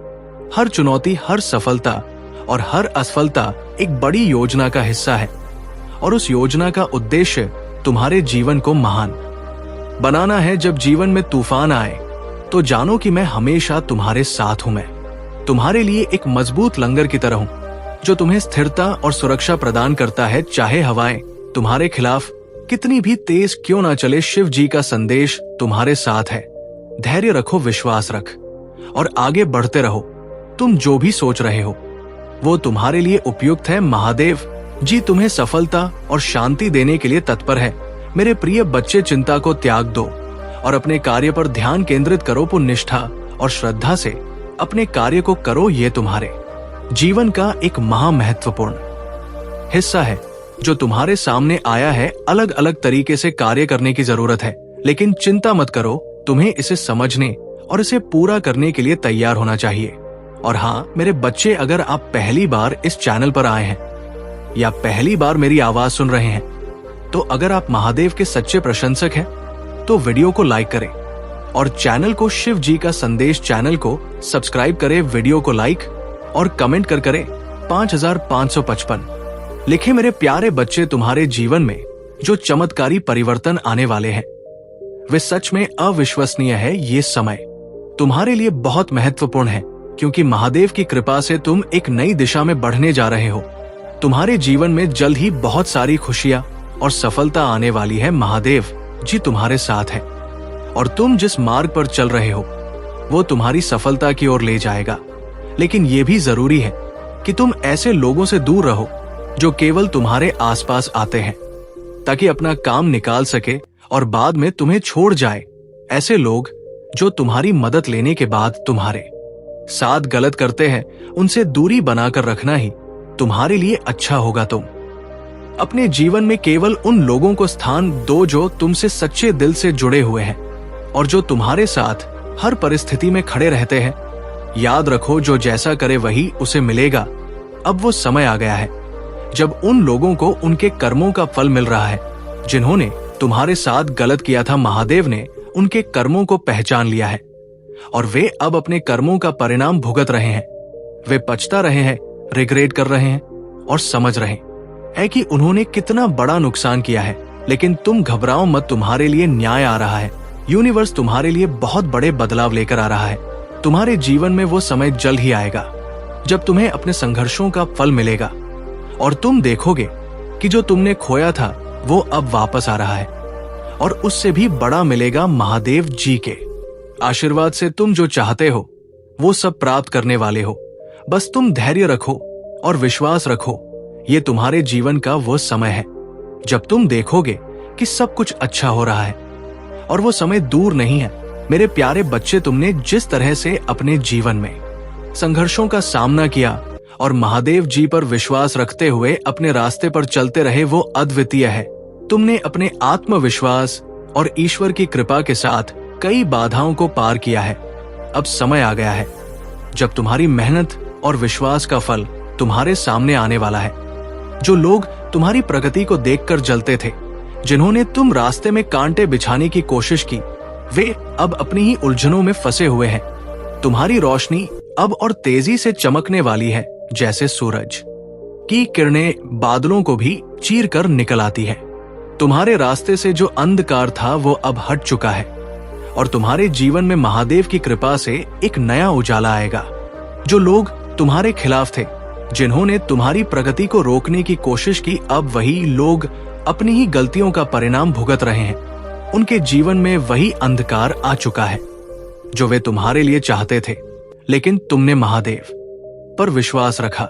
हर चुनौती, हर सफलता और हर असफलता एक बड़ी योजना का हिस्सा है और उस योजना का उद्देश्य तुम्हारे जीवन को महान बनाना है। जब जीवन में तूफान आए तो जानो कि मैं हमेशा तुम्हारे साथ हूं। मैं तुम्हारे लिए एक मजबूत लंगर की तरह हूं जो तुम्हें स्थिरता और सुरक्षा प्रदान करता है। चाहे हवाएं तुम्हारे खिलाफ कितनी भी तेज क्यों ना चले, शिव जी का संदेश तुम्हारे साथ है। धैर्य रखो, विश्वास रख और आगे बढ़ते रहो। तुम जो भी सोच रहे हो वो तुम्हारे लिए उपयुक्त है। महादेव जी तुम्हें सफलता और शांति देने के लिए तत्पर है। मेरे प्रिय बच्चे, चिंता को त्याग दो और अपने कार्य पर ध्यान केंद्रित करो। पुण्य, निष्ठा और श्रद्धा से अपने कार्य को करो। ये तुम्हारे जीवन का एक महत्वपूर्ण हिस्सा है जो तुम्हारे सामने आया है। अलग अलग तरीके से कार्य करने की जरूरत है, लेकिन चिंता मत करो, तुम्हें इसे समझने और इसे पूरा करने के लिए तैयार होना चाहिए। और हाँ मेरे बच्चे, अगर आप पहली बार इस चैनल पर आए हैं या पहली बार मेरी आवाज सुन रहे हैं, तो अगर आप महादेव के सच्चे प्रशंसक हैं तो वीडियो को लाइक करें और चैनल को, शिव जी का संदेश चैनल को सब्सक्राइब करें। वीडियो को लाइक और कमेंट कर करें 5555 लिखे। मेरे प्यारे बच्चे, तुम्हारे जीवन में जो चमत्कारी परिवर्तन आने वाले हैं वे सच में अविश्वसनीय है। ये समय तुम्हारे लिए बहुत महत्वपूर्ण है क्योंकि महादेव की कृपा से तुम एक नई दिशा में बढ़ने जा रहे हो। तुम्हारे जीवन में जल्द ही बहुत सारी खुशियां और सफलता आने वाली है। महादेव जी तुम्हारे साथ है और तुम जिस मार्ग पर चल रहे हो वो तुम्हारी सफलता की ओर ले जाएगा। लेकिन ये भी जरूरी है कि तुम ऐसे लोगों से दूर रहो जो केवल तुम्हारे आसपास आते हैं ताकि अपना काम निकाल सके और बाद में तुम्हें छोड़ जाए। ऐसे लोग जो तुम्हारी मदद लेने के बाद तुम्हारे साथ गलत करते हैं, उनसे दूरी बनाकर रखना ही तुम्हारे लिए अच्छा होगा। तुम अपने जीवन में केवल उन लोगों को स्थान दो जो तुमसे सच्चे दिल से जुड़े हुए हैं और जो तुम्हारे साथ हर परिस्थिति में खड़े रहते हैं। याद रखो, जो जैसा करे वही उसे मिलेगा। अब वो समय आ गया है जब उन लोगों को उनके कर्मों का फल मिल रहा है जिन्होंने तुम्हारे साथ गलत किया था। महादेव ने उनके कर्मों को पहचान लिया है और वे अब अपने कर्मों का परिणाम भुगत रहे हैं। वे पछता रहे हैं, रिग्रेट कर रहे हैं और समझ रहे हैं कि उन्होंने कितना बड़ा नुकसान किया है। लेकिन तुम घबराओ मत, तुम्हारे लिए न्याय आ रहा है। यूनिवर्स तुम्हारे लिए बहुत बड़े बदलाव लेकर आ रहा है। तुम्हारे जीवन में वो समय जल्द ही आएगा जब तुम्हें अपने संघर्षों का फल मिलेगा और तुम देखोगे कि जो तुमने खोया था वो अब वापस आ रहा है और उससे भी बड़ा मिलेगा। महादेव जी के आशीर्वाद से तुम जो चाहते हो वो सब प्राप्त करने वाले हो। बस तुम धैर्य रखो और विश्वास रखो। ये तुम्हारे जीवन का वो समय है जब तुम देखोगे कि सब कुछ अच्छा हो रहा है, और वो समय दूर नहीं है। मेरे प्यारे बच्चे, तुमने जिस तरह से अपने जीवन में संघर्षों का सामना किया और महादेव जी पर विश्वास रखते हुए अपने रास्ते पर चलते रहे, वो अद्वितीय है। तुमने अपने आत्मविश्वास और ईश्वर की कृपा के साथ कई बाधाओं को पार किया है। अब समय आ गया है जब तुम्हारी मेहनत और विश्वास का फल तुम्हारे सामने आने वाला है। जो लोग तुम्हारी प्रगति को देखकर जलते थे, जिन्होंने तुम रास्ते में कांटे बिछाने की कोशिश की, वे अब अपनी ही उलझनों में फंसे हुए हैं। तुम्हारी रोशनी अब और तेजी से चमकने वाली है, जैसे सूरज की किरणें बादलों को भी चीर कर निकल आती है। तुम्हारे रास्ते से जो अंधकार था वो अब हट चुका है, और तुम्हारे जीवन में महादेव की कृपा से एक नया उजाला आएगा। जो लोग तुम्हारे खिलाफ थे, जिन्होंने तुम्हारी प्रगति को रोकने की कोशिश की, अब वही लोग अपनी ही गलतियों का परिणाम भुगत रहे हैं। उनके जीवन में वही अंधकार आ चुका है जो वे तुम्हारे लिए चाहते थे, लेकिन तुमने महादेव पर विश्वास रखा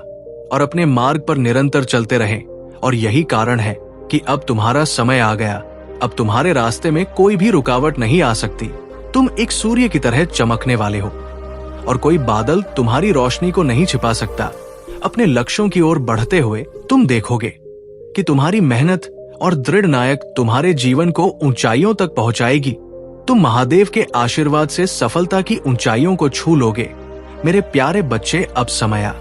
और अपने मार्ग पर निरंतर चलते रहे, और यही कारण है कि अब तुम्हारा समय आ गया। अब तुम्हारे रास्ते में कोई भी रुकावट नहीं आ सकती। तुम एक सूर्य की तरह चमकने वाले हो, और कोई बादल तुम्हारी रोशनी को नहीं छिपा सकता। अपने लक्ष्यों की ओर बढ़ते हुए तुम देखोगे कि तुम्हारी मेहनत और दृढ़ नायक तुम्हारे जीवन को ऊंचाइयों तक पहुंचाएगी। तुम महादेव के आशीर्वाद से सफलता की ऊंचाइयों को छू लोगे। मेरे प्यारे बच्चे, अब समय आ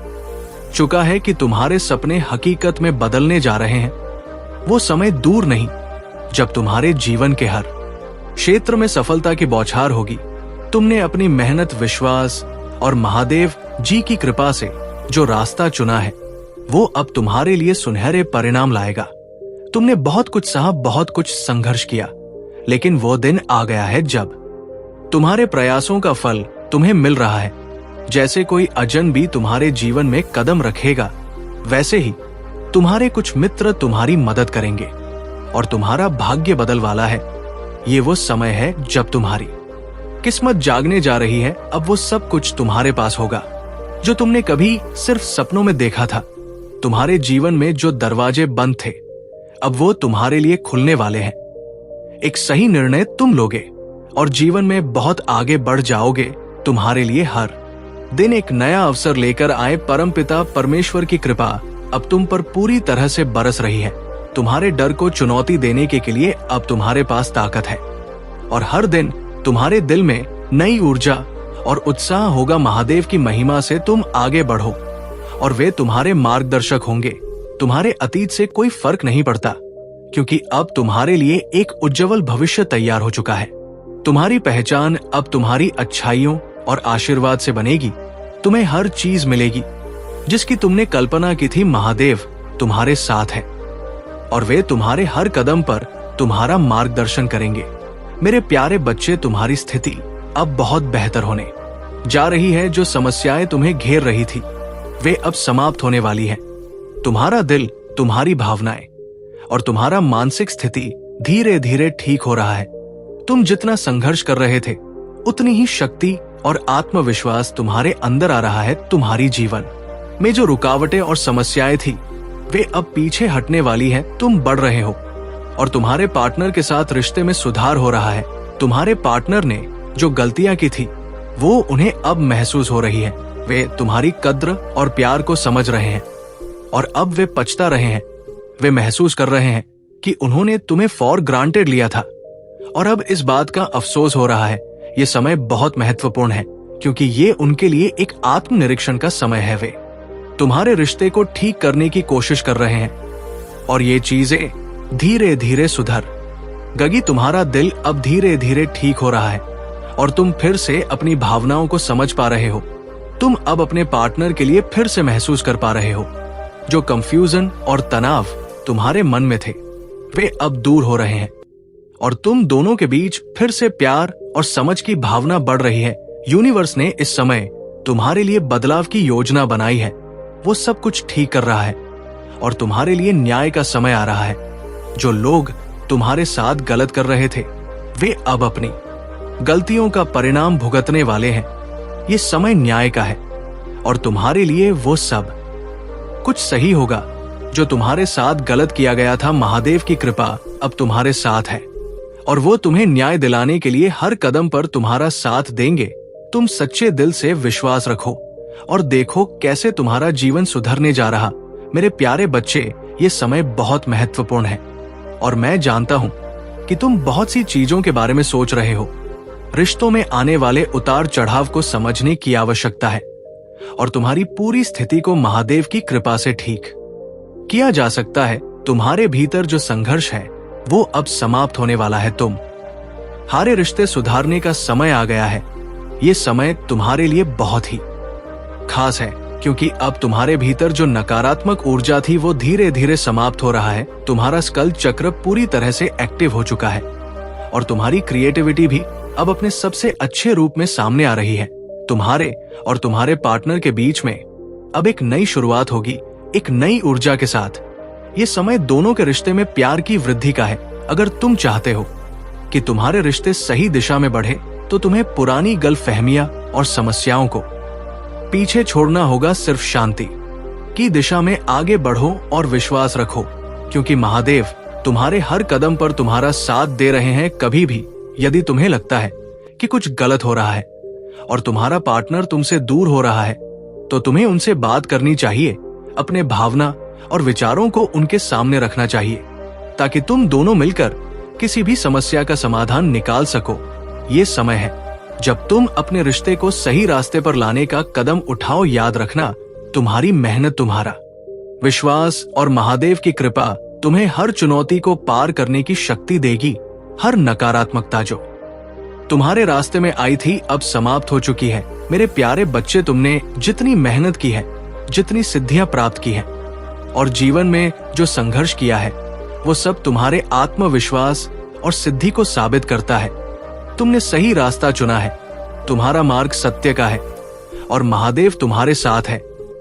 चुका है कि तुम्हारे सपने हकीकत में बदलने जा रहे हैं। वो समय दूर नहीं जब तुम्हारे जीवन के हर क्षेत्र में सफलता की बौछार होगी। तुमने अपनी मेहनत, विश्वास और महादेव जी की कृपा से जो रास्ता चुना है, वो अब तुम्हारे लिए सुनहरे परिणाम लाएगा। तुमने बहुत कुछ सहा, बहुत कुछ संघर्ष किया, लेकिन वो दिन आ गया है जब तुम्हारे प्रयासों का फल तुम्हें मिल रहा है। जैसे कोई अजनबी तुम्हारे जीवन में कदम रखेगा, वैसे ही तुम्हारे कुछ मित्र तुम्हारी मदद करेंगे, और तुम्हारा भाग्य बदल वाला है। ये वो समय है जब तुम्हारी किस्मत जागने जा रही है। अब वो सब कुछ तुम्हारे पास होगा जो तुमने कभी सिर्फ सपनों में देखा था। तुम्हारे जीवन में जो दरवाजे बंद थे, अब वो तुम्हारे लिए खुलने वाले हैं। एक सही निर्णय तुम लोगे और जीवन में बहुत आगे बढ़ जाओगे। तुम्हारे लिए हर दिन एक नया अवसर लेकर आए परमपिता परमेश्वर की कृपा अब तुम पर पूरी तरह से बरस रही है। तुम्हारे डर को चुनौती देने के लिए अब तुम्हारे पास ताकत है, और हर दिन तुम्हारे दिल में नई ऊर्जा और उत्साह होगा। महादेव की महिमा से तुम आगे बढ़ो, और वे तुम्हारे मार्गदर्शक होंगे। तुम्हारे अतीत से कोई फर्क नहीं पड़ता, क्योंकि अब तुम्हारे लिए एक उज्जवल भविष्य तैयार हो चुका है। तुम्हारी पहचान अब तुम्हारी अच्छाइयों और आशीर्वाद से बनेगी। तुम्हें हर चीज मिलेगी जिसकी तुमने कल्पना की थी। महादेव तुम्हारे साथ है, और वे तुम्हारे हर कदम पर तुम्हारा मार्गदर्शन करेंगे। मेरे प्यारे बच्चे, तुम्हारी स्थिति अब बहुत बेहतर होने जा रही है। जो समस्याएं तुम्हें घेर रही थी, वे अब समाप्त होने वाली हैं। तुम्हारा दिल, तुम्हारी भावनाएं और तुम्हारा मानसिक स्थिति धीरे धीरे ठीक हो रहा है। तुम जितना संघर्ष कर रहे थे, उतनी ही शक्ति और आत्मविश्वास तुम्हारे अंदर आ रहा है। तुम्हारी जीवन में जो रुकावटें और समस्याएं थी, वे अब पीछे हटने वाली हैं। तुम बढ़ रहे हो, और तुम्हारे पार्टनर के साथ रिश्ते में सुधार हो रहा है। तुम्हारे पार्टनर ने जो गलतियां की थी, वो उन्हें अब महसूस हो रही है। वे तुम्हारी कद्र और प्यार को समझ रहे हैं, और अब वे पछता रहे हैं। वे महसूस कर रहे हैं कि उन्होंने तुम्हें फॉर ग्रांटेड लिया था, और अब इस बात का अफसोस हो रहा है। ये समय बहुत महत्वपूर्ण है, क्योंकि ये उनके लिए एक आत्मनिरीक्षण का समय है। वे तुम्हारे रिश्ते को ठीक करने की कोशिश कर रहे हैं, और ये चीजें धीरे धीरे सुधर गगी। तुम्हारा दिल अब धीरे धीरे ठीक हो रहा है, और तुम फिर से अपनी भावनाओं को समझ पा रहे हो। तुम अब अपने पार्टनर के लिए फिर से महसूस कर पा रहे हो। जो कंफ्यूजन और तनाव तुम्हारे मन में थे, वे अब दूर हो रहे हैं, और तुम दोनों के बीच फिर से प्यार और समझ की भावना बढ़ रही है। यूनिवर्स ने इस समय तुम्हारे लिए बदलाव की योजना बनाई है। वो सब कुछ ठीक कर रहा है, और तुम्हारे लिए न्याय का समय आ रहा है। जो लोग तुम्हारे साथ गलत कर रहे थे, वे अब अपनी गलतियों का परिणाम भुगतने वाले हैं। ये समय न्याय का है और तुम्हारे लिए वो सब कुछ सही होगा जो तुम्हारे साथ गलत किया गया था। महादेव की कृपा अब तुम्हारे साथ है और वो तुम्हें न्याय दिलाने के लिए हर कदम पर तुम्हारा साथ देंगे। तुम सच्चे दिल से विश्वास रखो और देखो कैसे तुम्हारा जीवन सुधरने जा रहा। मेरे प्यारे बच्चे, ये समय बहुत महत्वपूर्ण है और मैं जानता हूं कि तुम बहुत सी चीजों के बारे में सोच रहे हो। रिश्तों में आने वाले उतार चढ़ाव को समझने की आवश्यकता है और तुम्हारी पूरी स्थिति को महादेव की कृपा से ठीक किया जा सकता है। तुम्हारे भीतर जो संघर्ष है वो अब समाप्त होने वाला है। तुम हारे रिश्ते सुधारने का समय आ गया है। ये समय तुम्हारे लिए बहुत ही खास है क्योंकि अब तुम्हारे भीतर जो नकारात्मक ऊर्जा थी वो धीरे धीरे समाप्त हो रहा है। तुम्हारा स्कल चक्र पूरी तरह से एक्टिव हो चुका है और तुम्हारी क्रिएटिविटी भी अब अपने सबसे अच्छे रूप में सामने आ रही है। तुम्हारे और तुम्हारे पार्टनर के बीच में अब एक नई शुरुआत होगी, एक नई ऊर्जा के साथ। ये समय दोनों के रिश्ते में प्यार की वृद्धि का है। अगर तुम चाहते हो कि तुम्हारे रिश्ते सही दिशा में बढ़े तो तुम्हें पुरानी गलतफहमियां और समस्याओं को पीछे छोड़ना होगा। सिर्फ शांति की दिशा में आगे बढ़ो और विश्वास रखो क्योंकि महादेव तुम्हारे हर कदम पर तुम्हारा साथ दे रहे हैं। कभी भी यदि तुम्हें लगता है कि कुछ गलत हो रहा है और तुम्हारा पार्टनर तुमसे दूर हो रहा है तो तुम्हें उनसे बात करनी चाहिए। अपने भावना और विचारों को उनके सामने रखना चाहिए ताकि तुम दोनों मिलकर किसी भी समस्या का समाधान निकाल सको। ये समय है जब तुम अपने रिश्ते को सही रास्ते पर लाने का कदम उठाओ। याद रखना, तुम्हारी मेहनत, तुम्हारा विश्वास और महादेव की कृपा तुम्हें हर चुनौती को पार करने की शक्ति देगी। हर नकारात्मकता जो तुम्हारे रास्ते में आई थी अब समाप्त हो चुकी है। मेरे प्यारे बच्चे, तुमने जितनी मेहनत की है, जितनी सिद्धियां प्राप्त की हैं और जीवन में जो संघर्ष किया है वो सब तुम्हारे आत्मविश्वास और सिद्धि को साबित करता है। तुमने सही रास्ता चुना है। तुम्हारा मार्ग सत्य का है और महादेव तुम्हारे साथ है।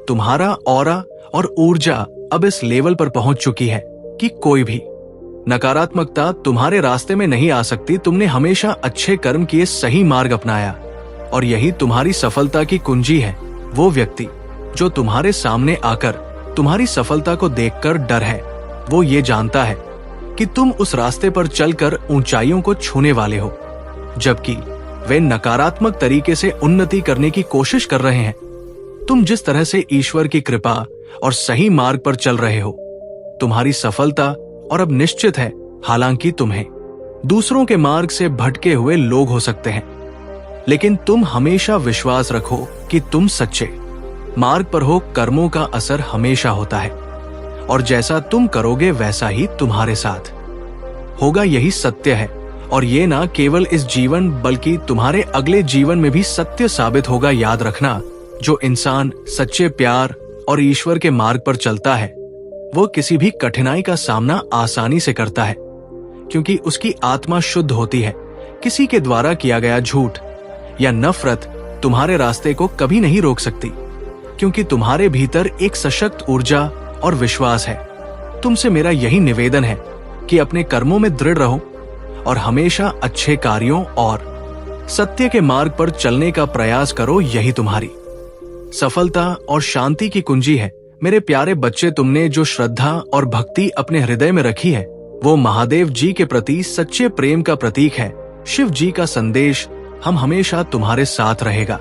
तुम्हारा ऑरा और ऊर्जा अब इस लेवल पर पहुंच चुकी है कि कोई भी नकारात्मकता तुम्हारे रास्ते में नहीं आ सकती। तुमने हमेशा अच्छे कर्म किए, सही मार्ग अपनाया और यही तुम्हारी सफलता की कुंजी है। वो व्यक्ति जो तुम्हारे सामने आकर तुम्हारी सफलता को देखकर डर है, वो ये जानता है कि तुम उस रास्ते पर चलकर ऊंचाइयों को छूने वाले हो, जबकि वे नकारात्मक तरीके से उन्नति करने की कोशिश कर रहे हैं। तुम जिस तरह से ईश्वर की कृपा और सही मार्ग पर चल रहे हो, तुम्हारी सफलता और अब निश्चित है। हालांकि तुम्हें दूसरों के मार्ग से भटके हुए लोग हो सकते हैं, लेकिन तुम हमेशा विश्वास रखो कि तुम सच्चे मार्ग पर हो। कर्मों का असर हमेशा होता है और जैसा तुम करोगे वैसा ही तुम्हारे साथ होगा। यही सत्य है और ये ना केवल इस जीवन बल्कि तुम्हारे अगले जीवन में भी सत्य साबित होगा। याद रखना, जो इंसान सच्चे प्यार और ईश्वर के मार्ग पर चलता है वो किसी भी कठिनाई का सामना आसानी से करता है क्योंकि उसकी आत्मा शुद्ध होती है। किसी के द्वारा किया गया झूठ या नफरत तुम्हारे रास्ते को कभी नहीं रोक सकती क्योंकि तुम्हारे भीतर एक सशक्त ऊर्जा और विश्वास है। तुमसे मेरा यही निवेदन है कि अपने कर्मों में दृढ़ रहो और हमेशा अच्छे कार्यों और सत्य के मार्ग पर चलने का प्रयास करो। यही तुम्हारी सफलता और शांति की कुंजी है। मेरे प्यारे बच्चे, तुमने जो श्रद्धा और भक्ति अपने हृदय में रखी है वो महादेव जी के प्रति सच्चे प्रेम का प्रतीक है। शिव जी का संदेश हम हमेशा तुम्हारे साथ रहेगा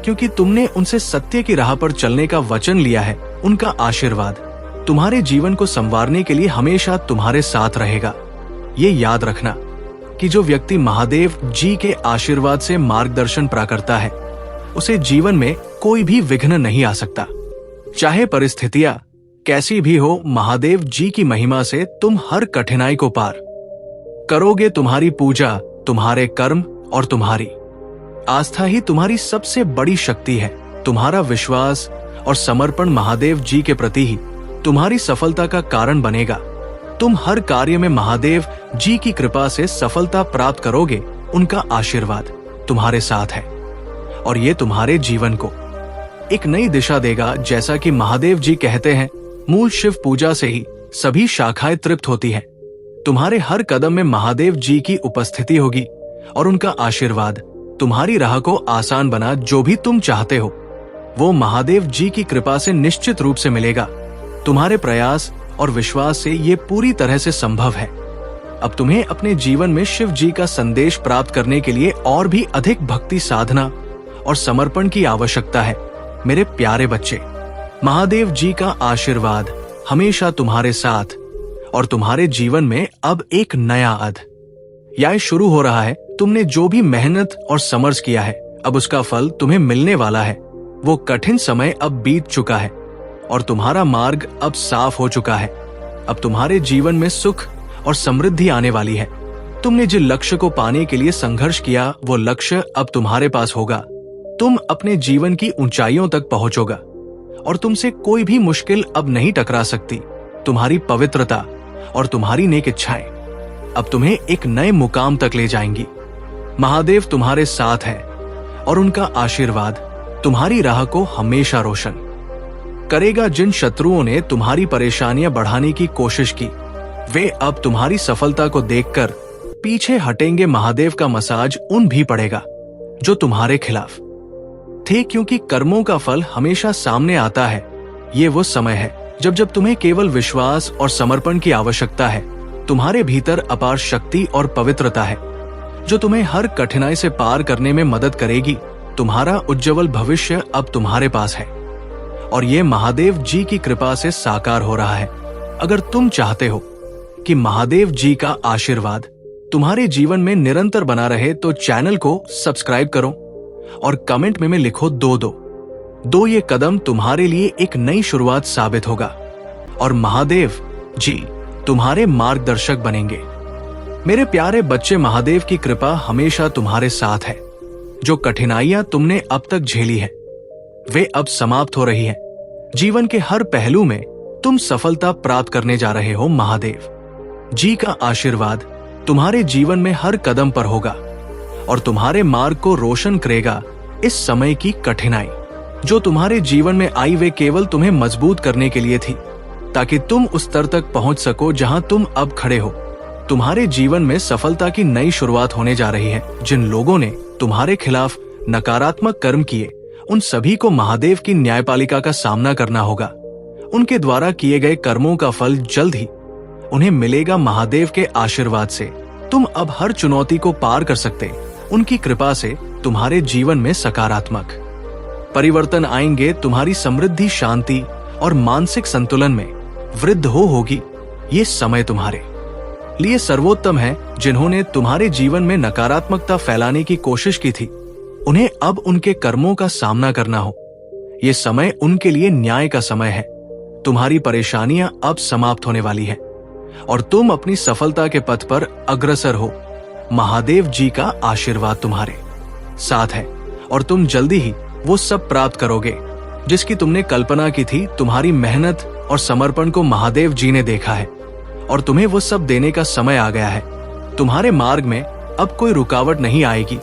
क्योंकि तुमने उनसे सत्य की राह पर चलने का वचन लिया है। उनका आशीर्वाद तुम्हारे जीवन को संवारने के लिए हमेशा तुम्हारे साथ रहेगा। ये याद रखना कि जो व्यक्ति महादेव जी के आशीर्वाद से मार्गदर्शन प्राप्त करता है उसे जीवन में कोई भी विघ्न नहीं आ सकता। चाहे परिस्थितियां कैसी भी हो, महादेव जी की महिमा से तुम हर कठिनाई को पार करोगे। तुम्हारी पूजा, तुम्हारे कर्म और तुम्हारी आस्था ही तुम्हारी सबसे बड़ी शक्ति है। तुम्हारा विश्वास और समर्पण महादेव जी के प्रति ही तुम्हारी सफलता का कारण बनेगा। तुम हर कार्य में महादेव जी की कृपा से सफलता प्राप्त करोगे। उनका आशीर्वाद तुम्हारे साथ है और ये तुम्हारे जीवन को एक नई दिशा देगा। जैसा कि महादेव जी कहते हैं, मूल शिव पूजा से ही सभी शाखाएं तृप्त होती हैं। तुम्हारे हर कदम में महादेव जी की उपस्थिति होगी और उनका आशीर्वाद तुम्हारी राह को आसान बना जो भी तुम चाहते हो वो महादेव जी की कृपा से निश्चित रूप से मिलेगा। तुम्हारे प्रयास और विश्वास से ये पूरी तरह से संभव है। अब तुम्हें अपने जीवन में शिव जी का संदेश प्राप्त करने के लिए और भी अधिक भक्ति साधना और समर्पण की आवश्यकता है। मेरे प्यारे बच्चे, महादेव जी का आशीर्वाद हमेशा तुम्हारे साथ और तुम्हारे जीवन में अब एक नया अध्याय शुरू हो रहा है। तुमने जो भी मेहनत और समर्थ किया है अब उसका फल तुम्हें मिलने वाला है। वो कठिन समय अब बीत चुका है और तुम्हारा मार्ग अब साफ हो चुका है। अब तुम्हारे जीवन में सुख और समृद्धि आने वाली है। तुमने जिस लक्ष्य को पाने के लिए संघर्ष किया वो लक्ष्य अब तुम्हारे पास होगा। तुम अपने जीवन की ऊंचाइयों तक पहुंचोगा और तुमसे कोई भी मुश्किल अब नहीं टकरा सकती। तुम्हारी पवित्रता और तुम्हारी नेक इच्छाएं अब तुम्हें एक नए मुकाम तक ले जाएंगी। महादेव तुम्हारे साथ है और उनका आशीर्वाद तुम्हारी राह को हमेशा रोशन करेगा। जिन शत्रुओं ने तुम्हारी परेशानियां बढ़ाने की कोशिश की वे अब तुम्हारी सफलता को देखकर पीछे हटेंगे। महादेव का मसाज उन भी पड़ेगा जो तुम्हारे खिलाफ थे, क्योंकि कर्मों का फल हमेशा सामने आता है। ये वो समय है जब तुम्हें केवल विश्वास और समर्पण की आवश्यकता है। तुम्हारे भीतर अपार शक्ति और पवित्रता है जो तुम्हें हर कठिनाई से पार करने में मदद करेगी। तुम्हारा उज्जवल भविष्य अब तुम्हारे पास है और ये महादेव जी की कृपा से साकार हो रहा है। अगर तुम चाहते हो कि महादेव जी का आशीर्वाद तुम्हारे जीवन में निरंतर बना रहे तो चैनल को सब्सक्राइब करो और कमेंट में लिखो दो। ये कदम तुम्हारे लिए एक नई शुरुआत साबित होगा और महादेव जी तुम्हारे मार्गदर्शक बनेंगे। मेरे प्यारे बच्चे, महादेव की कृपा हमेशा तुम्हारे साथ है। जो कठिनाइयां तुमने अब तक झेली है वे अब समाप्त हो रही हैं। जीवन के हर पहलू में तुम सफलता प्राप्त करने जा रहे हो। महादेव जी का आशीर्वाद तुम्हारे जीवन में हर कदम पर होगा और तुम्हारे मार्ग को रोशन करेगा। इस समय की कठिनाई जो तुम्हारे जीवन में आई वे केवल तुम्हें मजबूत करने के लिए थी, ताकि तुम उस स्तर तक पहुंच सको जहां तुम अब खड़े हो। तुम्हारे जीवन में सफलता की नई शुरुआत होने जा रही है। जिन लोगों ने तुम्हारे खिलाफ नकारात्मक कर्म किए उन सभी को महादेव की न्यायपालिका का सामना करना होगा। उनके द्वारा किए गए कर्मों का फल जल्द ही उन्हें मिलेगा। महादेव के आशीर्वाद से तुम अब हर चुनौती को पार कर सकते। उनकी कृपा से तुम्हारे जीवन में सकारात्मक परिवर्तन आएंगे। तुम्हारी समृद्धि, शांति और मानसिक संतुलन में वृद्धि होगी। ये समय तुम्हारे लिए सर्वोत्तम है। जिन्होंने तुम्हारे जीवन में नकारात्मकता फैलाने की कोशिश की थी उन्हें अब उनके कर्मों का सामना करना हो। ये समय उनके लिए न्याय का समय है। तुम्हारी परेशानियां अब समाप्त होने वाली है और तुम अपनी सफलता के पथ पर अग्रसर हो। महादेव जी का आशीर्वाद तुम्हारे साथ है और तुम जल्दी ही वो सब प्राप्त करोगे जिसकी तुमने कल्पना की थी। तुम्हारी मेहनत और समर्पण को महादेव जी ने देखा है और तुम्हें वो सब देने का समय आ गया है। तुम्हारे मार्ग में अब कोई रुकावट नहीं आएगी।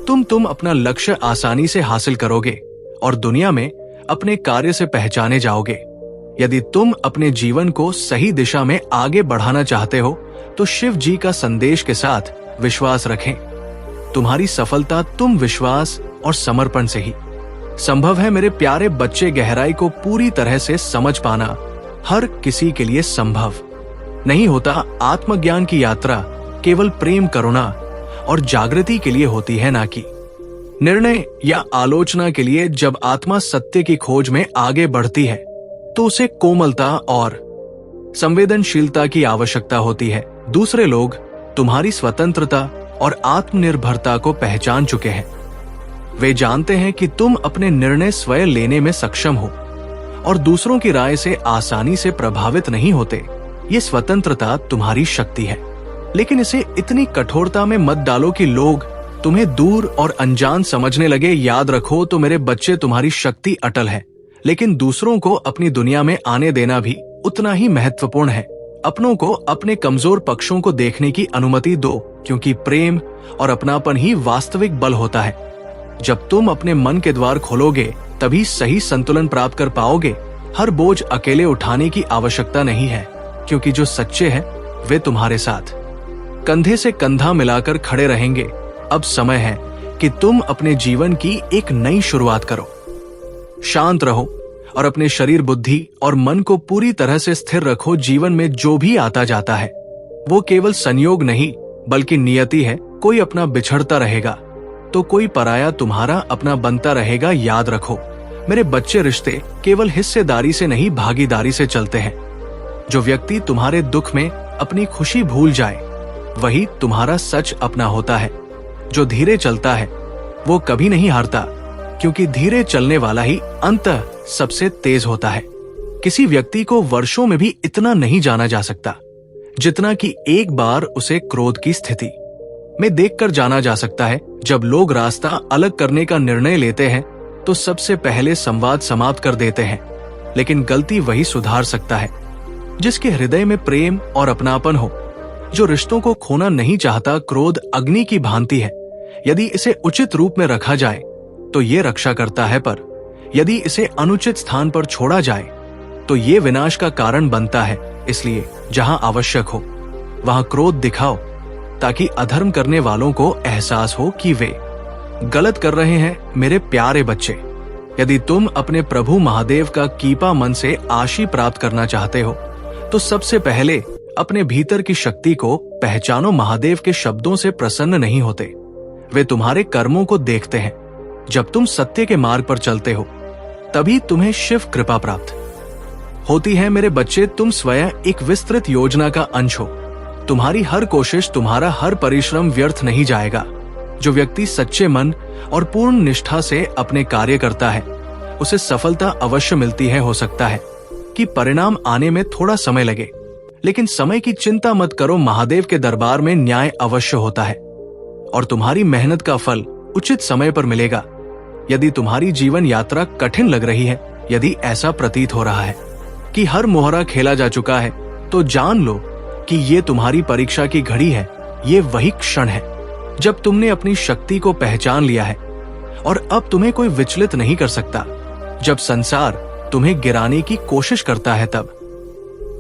तुम अपना लक्ष्य आसानी से हासिल करोगे और दुनिया में अपने कार्य से पहचाने जाओगे। यदि तुम अपने जीवन को सही दिशा में आगे बढ़ाना चाहते हो तो शिव जी का संदेश के साथ विश्वास रखें। तुम्हारी सफलता तुम विश्वास और समर्पण से ही संभव है। मेरे प्यारे बच्चे, गहराई को पूरी तरह से समझ पाना हर किसी के लिए संभव नहीं होता। आत्मज्ञान की यात्रा केवल प्रेम, करुणा और जागृति के लिए होती है, ना कि निर्णय या आलोचना के लिए। जब आत्मा सत्य की खोज में आगे बढ़ती है तो उसे कोमलता और संवेदनशीलता की आवश्यकता होती है। दूसरे लोग तुम्हारी स्वतंत्रता और आत्मनिर्भरता को पहचान चुके हैं। वे जानते हैं कि तुम अपने निर्णय स्वयं लेने में सक्षम हो और दूसरों की राय से आसानी से प्रभावित नहीं होते। ये स्वतंत्रता तुम्हारी शक्ति है, लेकिन इसे इतनी कठोरता में मत डालो कि लोग तुम्हें दूर और अनजान समझने लगे। याद रखो तो मेरे बच्चे, तुम्हारी शक्ति अटल है, लेकिन दूसरों को अपनी दुनिया में आने देना भी उतना ही महत्वपूर्ण है। अपनों को अपने कमजोर पक्षों को देखने की अनुमति दो, क्योंकि प्रेम और अपनापन ही वास्तविक बल होता है। जब तुम अपने मन के द्वार खोलोगे तभी सही संतुलन प्राप्त कर पाओगे। हर बोझ अकेले उठाने की आवश्यकता नहीं है, क्योंकि जो सच्चे हैं वे तुम्हारे साथ कंधे से कंधा मिलाकर खड़े रहेंगे। अब समय है कि तुम अपने जीवन की एक नई शुरुआत करो। शांत रहो और अपने शरीर, बुद्धि और मन को पूरी तरह से स्थिर रखो। जीवन में जो भी आता जाता है वो केवल संयोग नहीं बल्कि नियति है। कोई अपना बिछड़ता रहेगा तो कोई पराया तुम्हारा अपना बनता रहेगा। याद रखो मेरे बच्चे, रिश्ते केवल हिस्सेदारी से नहीं भागीदारी से चलते हैं। जो व्यक्ति तुम्हारे दुख में अपनी खुशी भूल जाए वही तुम्हारा सच अपना होता है। जो धीरे चलता है वो कभी नहीं हारता, क्योंकि धीरे चलने वाला ही अंततः सबसे तेज होता है। किसी व्यक्ति को वर्षों में भी इतना नहीं जाना जा सकता जितना कि एक बार उसे क्रोध की स्थिति में देखकर जाना जा सकता है। जब लोग रास्ता अलग करने का निर्णय लेते हैं तो सबसे पहले संवाद समाप्त कर देते हैं, लेकिन गलती वही सुधार सकता है जिसके हृदय में प्रेम और अपनापन हो। जो रिश्तों को खोना नहीं चाहता। क्रोध अग्नि की भांति है, यदि इसे उचित रूप में रखा जाए तो ये रक्षा करता है, पर यदि इसे अनुचित स्थान पर छोड़ा जाए तो ये विनाश का कारण बनता है। इसलिए जहां आवश्यक हो वहां क्रोध दिखाओ, ताकि अधर्म करने वालों को एहसास हो कि वे गलत कर रहे हैं। मेरे प्यारे बच्चे, यदि तुम अपने प्रभु महादेव का कीपा मन से आशी प्राप्त करना चाहते हो तो सबसे पहले अपने भीतर की शक्ति को पहचानो। महादेव के शब्दों से प्रसन्न नहीं होते, वे तुम्हारे कर्मों को देखते हैं। जब तुम सत्य के मार्ग पर चलते हो तभी तुम्हें शिव कृपा प्राप्त होती है। मेरे बच्चे, तुम स्वयं एक विस्तृत योजना का अंश हो। तुम्हारी हर कोशिश, तुम्हारा हर परिश्रम व्यर्थ नहीं जाएगा। जो व्यक्ति सच्चे मन और पूर्ण निष्ठा से अपने कार्य करता है उसे सफलता अवश्य मिलती है। हो सकता है कि परिणाम आने में थोड़ा समय लगे, लेकिन समय की चिंता मत करो। महादेव के दरबार में न्याय अवश्य होता है और तुम्हारी मेहनत का फल उचित समय पर मिलेगा। यदि तुम्हारी जीवन यात्रा कठिन लग रही है, यदि ऐसा प्रतीत हो रहा है कि हर मोहरा खेला जा चुका है, तो जान लो कि ये तुम्हारी परीक्षा की घड़ी है। ये वही क्षण है जब तुमने अपनी शक्ति को पहचान लिया है और अब तुम्हें कोई विचलित नहीं कर सकता। जब संसार तुम्हें गिराने की कोशिश करता है तब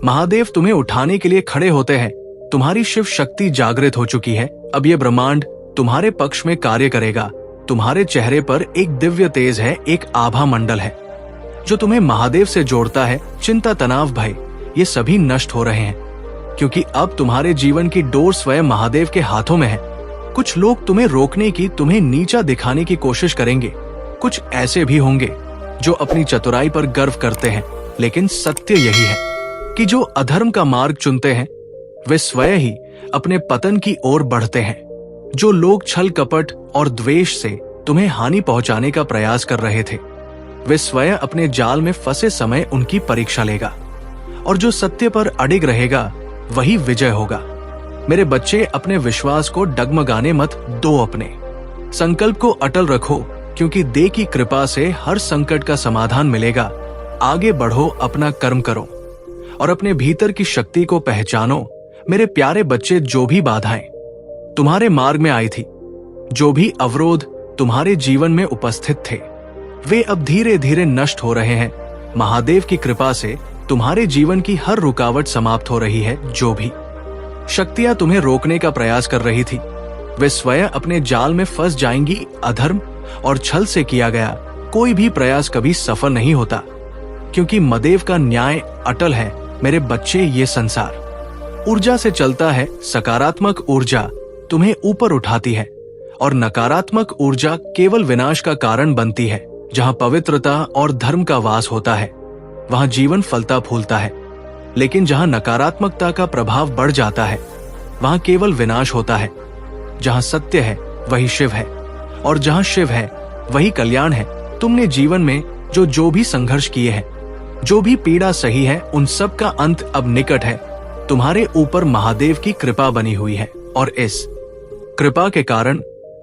महादेव तुम्हें उठाने के लिए खड़े होते हैं। तुम्हारी शिव शक्ति जागृत हो चुकी है। अब ये ब्रह्मांड तुम्हारे पक्ष में कार्य करेगा। तुम्हारे चेहरे पर एक दिव्य तेज है, एक आभा मंडल है जो तुम्हें महादेव से जोड़ता है। चिंता, तनाव, भय ये सभी नष्ट हो रहे हैं, क्योंकि अब तुम्हारे जीवन की डोर स्वयं महादेव के हाथों में है। कुछ लोग तुम्हें रोकने की, तुम्हें नीचा दिखाने की कोशिश करेंगे। कुछ ऐसे भी होंगे जो अपनी चतुराई पर गर्व करते हैं, लेकिन सत्य यही है कि जो अधर्म का मार्ग चुनते हैं वे स्वयं ही अपने पतन की ओर बढ़ते हैं। जो लोग छल कपट और द्वेष से तुम्हें हानि पहुंचाने का प्रयास कर रहे थे वे स्वयं अपने जाल में फंसे समय उनकी परीक्षा लेगा, और जो सत्य पर अडिग रहेगा वही विजय होगा। मेरे बच्चे, अपने विश्वास को डगमगाने मत दो। अपने संकल्प को अटल रखो, क्योंकि देव की कृपा से हर संकट का समाधान मिलेगा। आगे बढ़ो, अपना कर्म करो और अपने भीतर की शक्ति को पहचानो। मेरे प्यारे बच्चे, जो भी बाधाएं तुम्हारे मार्ग में आई थी, जो भी अवरोध तुम्हारे जीवन में उपस्थित थे, वे अब धीरे धीरे नष्ट हो रहे हैं। महादेव की कृपा से तुम्हारे जीवन की हर रुकावट समाप्त हो रही है। जो भी शक्तियां तुम्हें रोकने का प्रयास कर रही थी वे स्वयं अपने जाल में फंस जाएंगी। अधर्म और छल से किया गया कोई भी प्रयास कभी सफल नहीं होता, क्योंकि महादेव का न्याय अटल है। मेरे बच्चे, ये संसार ऊर्जा से चलता है। सकारात्मक ऊर्जा तुम्हें ऊपर उठाती है और नकारात्मक ऊर्जा केवल विनाश का कारण बनती है। जहां पवित्रता और धर्म का वास होता है वहां जीवन फलता फूलता है, लेकिन जहां नकारात्मकता का प्रभाव बढ़ जाता है वहां केवल विनाश होता है। जहां सत्य है वही शिव है, और जहां शिव है वही कल्याण है। तुमने जीवन में जो भी संघर्ष किए हैं, जो भी पीड़ा सही है, उन सब का अंत अब निकट है। तुम्हारे ऊपर महादेव की कृपा बनी हुई है, और इस कृपा के कारण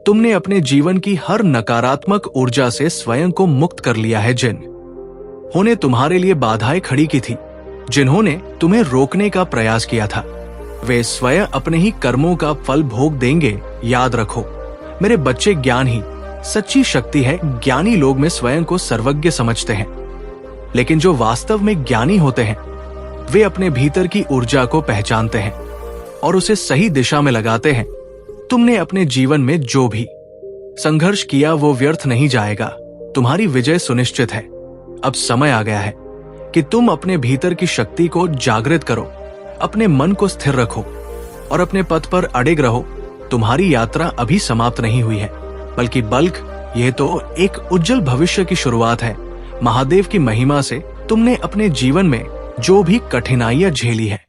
तुमने अपने जीवन की हर नकारात्मक ऊर्जा से स्वयं को मुक्त कर लिया है। जिन्होंने तुम्हारे लिए बाधाएं खड़ी की थी, जिन्होंने तुम्हें रोकने का प्रयास किया था, वे स्वयं अपने ही कर्मों का फल भोग देंगे। याद रखो मेरे बच्चे, ज्ञान ही सच्ची शक्ति है। ज्ञानी लोग में स्वयं को सर्वज्ञ समझते हैं, लेकिन जो वास्तव में ज्ञानी होते हैं वे अपने भीतर की ऊर्जा को पहचानते हैं और उसे सही दिशा में लगाते हैं। तुमने अपने जीवन में जो भी संघर्ष किया वो व्यर्थ नहीं जाएगा, तुम्हारी विजय सुनिश्चित है। अब समय आ गया है कि तुम अपने भीतर की शक्ति को जागृत करो, अपने मन को स्थिर रखो और अपने पथ पर अडिग रहो। तुम्हारी यात्रा अभी समाप्त नहीं हुई है, बल्कि यह तो एक उज्जवल भविष्य की शुरुआत है। महादेव की महिमा से तुमने अपने जीवन में जो भी कठिनाइयां झेली है